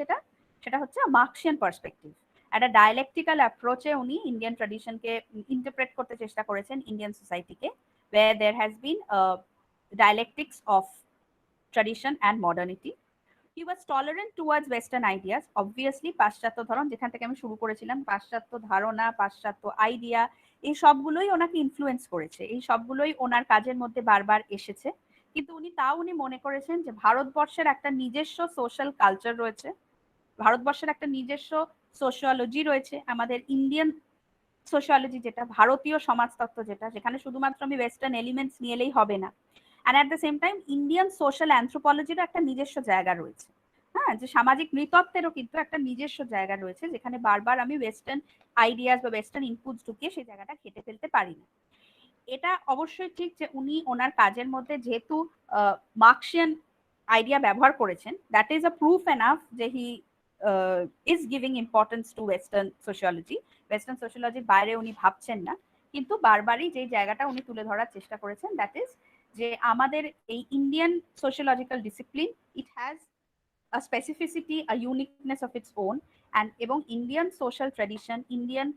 সেটা হচ্ছে মার্কসিয়ান পার্সপেক্টিভ। একটা ডায়ালেকটিক্যাল অ্যাপ্রোচে উনি ইন্ডিয়ান ট্র্যাডিশনকে ইন্টারপ্রেট করতে চেষ্টা করেছেন, ইন্ডিয়ান সোসাইটিকে, where there has been a dialectics of tradition and modernity. He was tolerant towards Western ideas. Obviously, পাশ্চাত্য ধরন, যেখান থেকে আমি শুরু করেছিলাম, পাশ্চাত্য ধারণা, পাশ্চাত্য আইডিয়া, এই সবগুলোই ওনাকে ইনফ্লুয়েন্স করেছে, এই সবগুলোই ওনার কাজের মধ্যে বারবার এসেছে। কিন্তু উনি মনে করেছেন যে ভারতবর্ষের একটা নিজস্ব সোশ্যাল কালচার রয়েছে, ভারতবর্ষের একটা নিজস্ব সোশিওলজি রয়েছে, আমাদের ইন্ডিয়ান সোশিওলজি যেটা, ভারতীয় সমাজতত্ত্ব যেটা, যেখানে শুধুমাত্র আমি ওয়েস্টার্ন এলিমেন্টস নিয়ে এলেই হবে না। And at the same time Indian social অ্যানথ্রোপোলজিরও একটা নিজস্ব জায়গা রয়েছে। হ্যাঁ, যে সামাজিক নৃতত্ত্বেরও কিন্তু একটা নিজস্ব জায়গা রয়েছে, যেখানে বারবার আমি ওয়েস্টার্ন আইডিয়াস বা ওয়েস্টার্ন ইনপুটস ঢুকিয়ে সেই জায়গাটা কেটে ফেলতে পারি না। এটা অবশ্যই ঠিক যে উনি ওনার কাজের মধ্যে যেহেতু মার্কসিয়ান আইডিয়া ব্যবহার করেছেন, that is a proof enough যে he is giving importance to western sociology. Western সোশিওলজির বাইরে উনি ভাবছেন না, কিন্তু বারবারই যে জায়গাটা উনি তুলে ধরার চেষ্টা করেছেন, দ্যাট ইজ যে আমাদের এই Indian sociological discipline, it has a specificity, a uniqueness of its own, and এবং Indian social tradition, Indian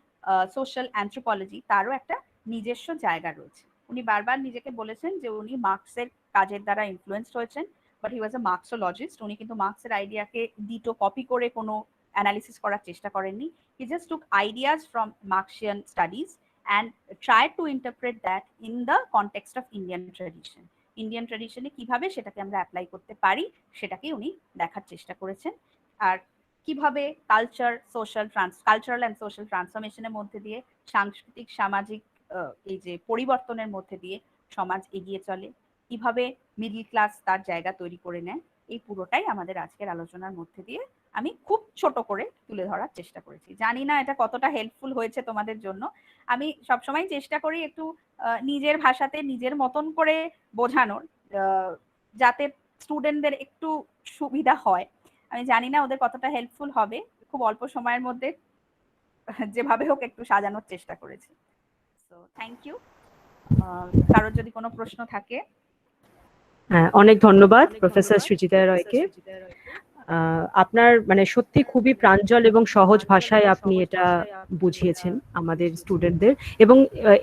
social anthropology, তারও একটা নিজস্ব জায়গা রয়েছে। উনি বারবার নিজেকে বলেছেন যে উনি মার্কসের কাজের দ্বারা ইনফ্লুয়েন্সড হয়েছেন, বাট হি ওয়াজ আ মার্কসোলজিস্ট। উনি কিন্তু মার্কসের আইডিয়াকে ডিটো কপি করে কোনো অ্যানালিসিস করার চেষ্টা করেননি। He just took ideas from Marxian studies and tried to interpret that in the context of Indian tradition. Indian ট্র্যাডিশনে কিভাবে সেটাকে আমরা অ্যাপ্লাই করতে পারি সেটাকে উনি দেখার চেষ্টা করেছেন। আর কিভাবে কালচারাল অ্যান্ড সোশ্যাল ট্রান্সফরমেশনের মধ্যে দিয়ে, সাংস্কৃতিক সামাজিক এই যে পরিবর্তনের মধ্যে দিয়ে সমাজ এগিয়ে চলে, কিভাবে মিডল ক্লাস তার জায়গা তৈরি করে নেয়, এই পুরোটাই আমাদের আজকের আলোচনার মধ্যে দিয়ে আমি খুব ছোট করে তুলে ধরার চেষ্টা করেছি। জানি না এটা কতটা হেল্পফুল হয়েছে তোমাদের জন্য। আমি সবসময় চেষ্টা করি একটু নিজের ভাষাতে নিজের মতন করে বোঝানোর, যাতে স্টুডেন্টদের একটু সুবিধা হয়। আমি জানি না ওদের কতটা হেল্পফুল হবে, খুব অল্প সময়ের মধ্যে যেভাবে হোক একটু সাজানোর চেষ্টা করেছি। So thank you. কারোর যদি কোনো প্রশ্ন থাকে। হ্যাঁ, অনেক ধন্যবাদ প্রফেসর সৃজিতা রয়কে। আপনার মানে সত্যি খুবই প্রাঞ্জল এবং সহজ ভাষায় আপনি এটা বুঝিয়েছেন আমাদের স্টুডেন্টদের। এবং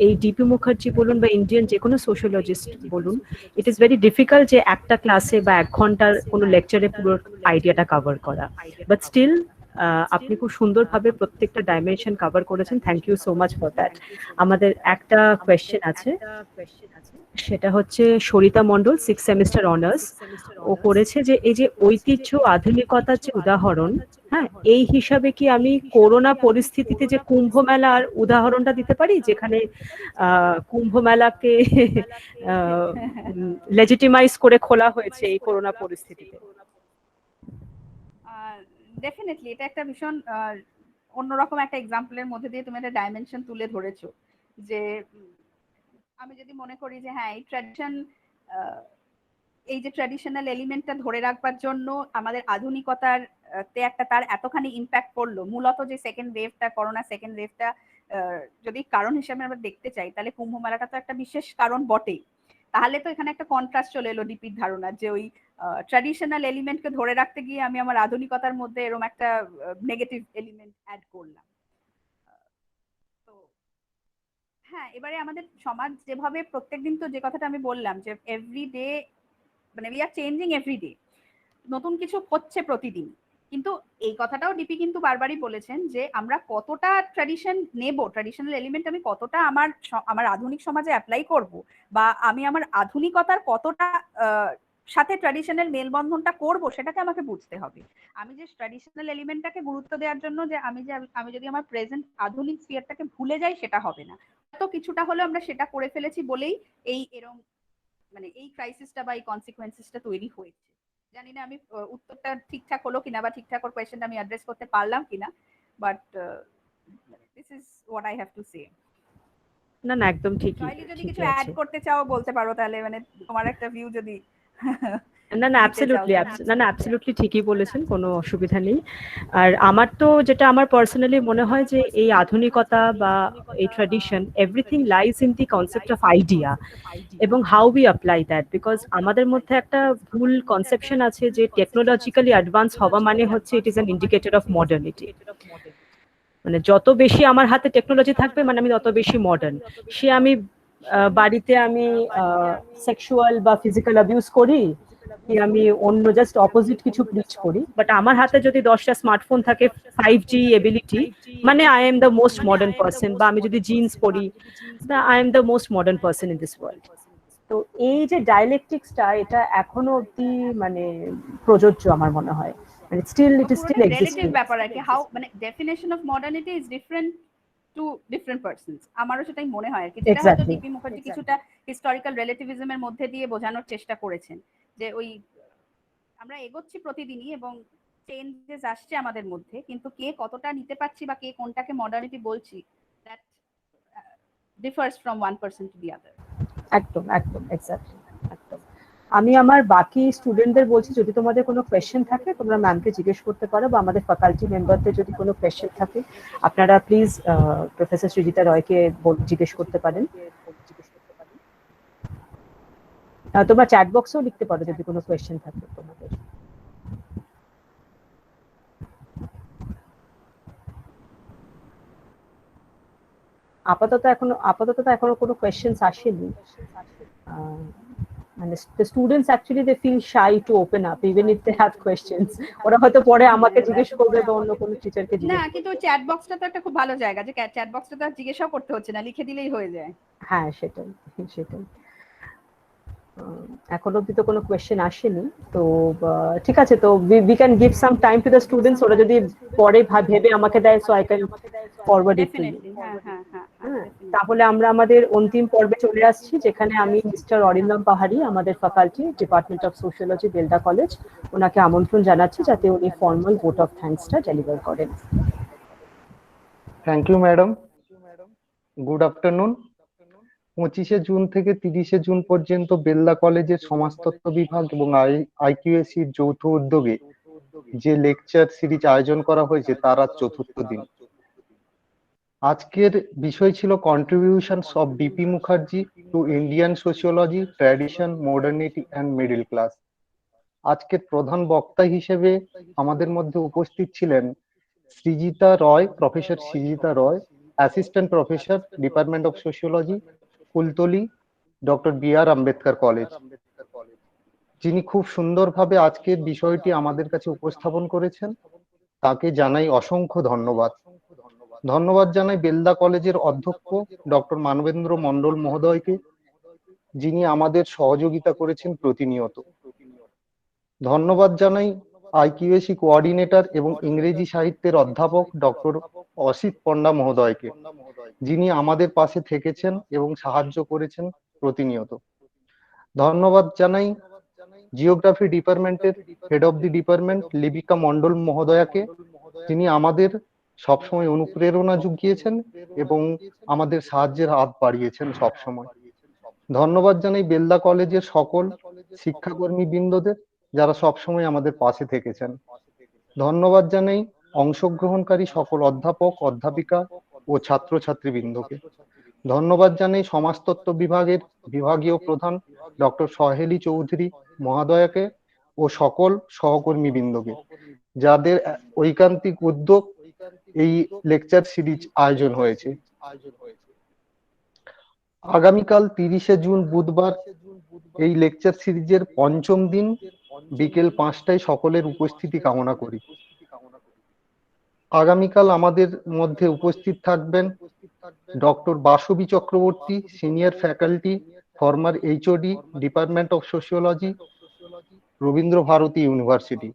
এই ডিপি মুখার্জি বলুন বা ইন্ডিয়ান যে কোনো সোশিওলজিস্ট বলুন, ইট ইজ ভেরি ডিফিকাল্ট যে একটা ক্লাসে বা 1 ঘন্টার কোনো লেকচারে পুরো আইডিয়াটা কভার করা, বাট স্টিল আপনি খুব সুন্দরভাবে প্রত্যেকটা ডাইমেনশন কভার করেছেন। Thank you so much for that. আমাদের একটা কোয়েশ্চেন আছে, সেটা হচ্ছে Sarita Mondal, 6th semester honours. ও করেছে যে এই যে ঐতিহ্য আধুনিকতার যে উদাহরণ, হ্যাঁ, এই হিসাবে কি আমি করোনা পরিস্থিতিতে যে কুম্ভ মেলার উদাহরণটা দিতে পারি, যেখানে কুম্ভ মেলাকে লেজিটিমাইজ করে খোলা হয়েছে এই করোনা পরিস্থিতিতে? ডেফিনেটলি এটা একটা ভীষণ অন্যরকম একটা এক্সাম্পলের মধ্যে দিয়ে তুমি একটা ডাইমেনশন তুলে ধরেছো। যে আমি যদি মনে করি যে হ্যাঁ, এই যে ট্র্যাডিশনাল এলিমেন্টটা ধরে রাখবার জন্য আমাদের আধুনিকতার তে একটা তার এতখানি ইম্প্যাক্ট পড়লো, মূলত যে সেকেন্ড ওয়েভটা, করোনা সেকেন্ড ওয়েভটা যদি কারণ হিসেবে আমরা দেখতে চাই, তাহলে কুম্ভ মেলাটা তো একটা বিশেষ কারণ বটেই। তাহলে তো এখানে একটা কন্ট্রাস্ট চলে এলো ডিপির ধারণা, যে ওই ট্র্যাডিশনাল এলিমেন্টকে ধরে রাখতে গিয়ে আমি আমার আধুনিকতার মধ্যে এরকম একটা নেগেটিভ এলিমেন্ট অ্যাড করলাম। তো হ্যাঁ, এবারে আমাদের সমাজ যেভাবে প্রত্যেকদিন, তো যে কথাটা আমি বললাম যে এভরিডে, মানে উই আর চেঞ্জিং এভরিডে, নতুন কিছু হচ্ছে প্রতিদিন। কিন্তু এই কথাটাও ডিপি কিন্তু বারবারই বলেছেন যে আমরা কতটা ট্র্যাডিশন নেব, ট্র্যাডিশনাল এলিমেন্ট আমি কতটা আমার আধুনিক সমাজে অ্যাপ্লাই করব, বা আমি আমার আধুনিকতার কতটা সাথে ট্র্যাডিশনাল মেলবন্ধনটা করব সেটাকে আমাকে বুঝতে হবে। আমি যে ট্র্যাডিশনাল এলিমেন্টটাকে গুরুত্ব দেওয়ার জন্য যে আমি যদি আমার প্রেজেন্ট আধুনিক স্ফিয়ারটাকে ভুলে যাই সেটা হবে না। তো কিছুটা হলেও আমরা সেটা করে ফেলেছি বলেই এরকম মানে এই ক্রাইসিসটা বা এই কনসিকুয়েন্সেসটা তৈরি হয়েছে। জানি না আমি উত্তরটা ঠিকঠাক হলো কিনা বা ঠিকঠাক ওর কোয়েশ্চেনটা আমি অ্যাড্রেস করতে পারলাম কিনা, but this is what I have to say. না না, একদম ঠিকই চাইলে যদি কিছু ঠিকই অ্যাড আছে। করতে চাও বলতে পারো, তাহলে মানে তোমার একটা ভিউ যদি না না, দিতে চাও অ্যাবসলিউটলি, তাহলে। না না, অ্যাবসলিউটলি ঠিকই বলেছেন, কোনো অসুবিধা নেই। আর আমার তো যেটা আমার পার্সোনালি মনে হয় যে এই আধুনিকতা বা এই tradition, everything lies in the concept of idea এবং how we apply that. Because আমাদের মধ্যে একটা ভুল কনসেপশন আছে যে টেকনোলজিক্যালি অ্যাডভান্স হওয়া মানে হচ্ছে it is an indicator of modernity. মানে যত বেশি আমার হাতে টেকনোলজি থাকবে মানে আমি তত বেশি মডার্ন। সে আমি বাড়িতে আমি সেক্সুয়াল বা ফিজিক্যাল অ্যাবিউজ করি, কি আমি অন্য জাস্ট অপোজিট কিছু প্রিচ করি, বাট আমার হাতে যদি 10টা স্মার্টফোন থাকে, 5G এবিলিটি, মানে I am the most modern person. বা আমি যদি জিন্স পরি, I am the most modern person in this world. তো এই যে ডায়ালেকটিক্সটা, এটা এখনো অব্দি মানে প্রযোজ্য আমার মনে হয়। And it is still relative existing. ব্যাপার আর কি, হাউ মানে definition of modernity is different to different persons. আমারও সেটাই মনে হয় আর কি, যেটা হয়তো Exactly. ডিপি মুখার্জি কিছুটা হিস্টোরিক্যাল রিলেটিভিজমের মধ্যে দিয়ে বোঝানোর চেষ্টা করেছেন, যে ওই আমরা এগোচ্ছি প্রতিদিনই এবং চেঞ্জেস আসছে আমাদের মধ্যে, কিন্তু কে কতটা নিতে পারছি বা কে কোনটাকে মডার্নিটি বলছি, that differs from one person to the other. একদম একদম, এক্স্যাক্টলি, একদম। আমি আমার বাকি স্টুডেন্টদের বলছি, যদি তোমাদের কোনো কোয়েশ্চেন থাকে তোমরা ম্যামকে জিজ্ঞেস করতে পারো, বা আমাদের ফ্যাকাল্টি মেম্বারদের যদি কোনো কোয়েশ্চেন থাকে আপনারা প্লিজ প্রফেসর সৃজিতা রয়কে জিজ্ঞেস করতে পারেন। তোমরা চ্যাট বক্সেও লিখতে পারো যদি কোনো কোয়েশ্চেন থাকে তোমাদের। আপাতত এখনো কোনো কোয়েশ্চেন্স আসেনি। মানে the students actually they feel shy to open up even if they have questions. ওরা হয়তো পরে আমাকে জিজ্ঞেস করবে বা অন্য কোনো টিচারকে না, জিজ্ঞেস করবে। কিন্তু চ্যাট বক্সটা তো একটা খুব ভালো জায়গা, যে চ্যাট বক্সটা তো আর জিজ্ঞাসাও করতে হচ্ছে না, লিখে দিলেই হয়ে যায়। হ্যাঁ, সেটাই সেটাই। এখন অব্দি তো কোনো কোয়েশ্চেন আসেনি, তো ঠিক আছে। তো we can give some time to the students, ওরা যদি পরে ভেবে আমাকে দেয়, so I can forward it to you. Definitely, হ্যাঁ হ্যাঁ হ্যাঁ, তাহলে আমরা আমাদের অন্তিম পর্বে চলে আসছি, যেখানে আমি মিস্টার অরিন্দম পাহাড়ি, আমাদের faculty, department of sociology, Belda college, ওনাকে আমন্ত্রণ জানাচ্ছি যাতে উনি ফর্মাল ভোট অফ থ্যাঙ্কসটা ডেলিভার করেন। Thank you madam. Good afternoon. 25শে জুন থেকে 30শে জুন পর্যন্ত বেলদা কলেজের সমাজতত্ত্ব বিভাগ এবং আইকিউএসি যৌথ উদ্যোগে যে লেকচার সিরিজ আয়োজন করা হয়েছে তার আজ চতুর্থ দিন। আজকের বিষয় ছিল contributions of DP Mukherjee to Indian sociology, tradition, modernity and middle class. আজকের প্রধান বক্তা হিসেবে আমাদের মধ্যে উপস্থিত ছিলেন Srijita Roy, professor Srijita Roy, assistant professor, department of sociology, Kultali, doctor BR. Ambedkar college, যিনি খুব সুন্দরভাবে আজকের বিষয়টি আমাদের কাছে উপস্থাপন করেছেন। তাকে জানাই অসংখ্য ধন্যবাদ। ধন্যবাদ জানাই বেলদা কলেজের অধ্যক্ষ ডক্টর মানবেন্দ্র মন্ডল মহোদয়কে, যিনি আমাদের সহযোগিতা করেছেন প্রতিনিয়ত। ধন্যবাদ জানাই আইকিউএসি কোঅর্ডিনেটর এবং ইংরেজি সাহিত্যের অধ্যাপক ডক্টর অসিত পণ্ডা মহোদয়কে, যিনি আমাদের পাশে থেকেছেন এবং সাহায্য করেছেন প্রতিনিয়ত। ধন্যবাদ জানাই জিওগ্রাফি ডিপার্টমেন্টের head of the department Lipika Mondal মহোদয়াকে, যিনি আমাদের সবসময় অনুপ্রেরণা জুগিয়েছেন এবং আমাদের সাহায্যের হাত বাড়িয়েছেন সবসময়। ধন্যবাদ জানাই বেলদা কলেজের সকল শিক্ষাকর্মী বৃন্দদের, যারা সবসময় আমাদের পাশে থেকেছেন। ধন্যবাদ জানাই অংশগ্রহণকারী সকল অধ্যাপক, অধ্যাপিকা ও ছাত্রছাত্রী বৃন্দকে। ধন্যবাদ জানাই সমাজতত্ত্ব বিভাগের বিভাগীয় প্রধান ডক্টর সহেলি চৌধুরী মহোদয়াকে ও সকল সহকর্মী বৃন্দকে, যাদের ঐকান্তিক উদ্যোগ এই লেকচার সিরিজ আয়োজন হয়েছে। আগামীকাল 30শে জুন বুধবার এই লেকচার সিরিজের পঞ্চম দিন বিকেল 5টায় সকলের উপস্থিতি কামনা করি। আগামীকাল আমাদের মধ্যে উপস্থিত থাকবেন doctor Basabi Chakraborty, senior faculty, former HOD, department of sociology, Rabindra Bharati university.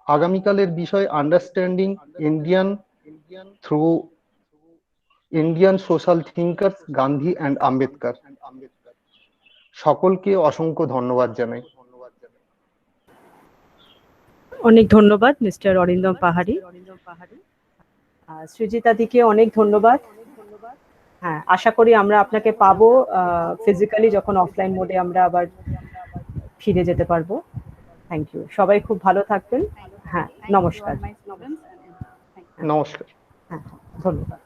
আগামীকালের বিষয় understanding Indian through Indian social thinkers Gandhi and Ambedkar. সকলকে অসংখ্য ধন্যবাদ জানাই। অনেক ধন্যবাদ মিস্টার অরিন্দম পাহাড়ি। সৃজিতা দিকে অনেক ধন্যবাদ। হ্যাঁ, আশা করি আমরা আপনাকে পাবো ফিজিক্যালি, যখন অফলাইন মোডে আমরা আবার ফিরে যেতে পারবো। থ্যাংক ইউ, সবাই খুব ভালো থাকবেন। হ্যাঁ, নমস্কার। My students and thank you. নমস্কার। হ্যাঁ, ধন্যবাদ।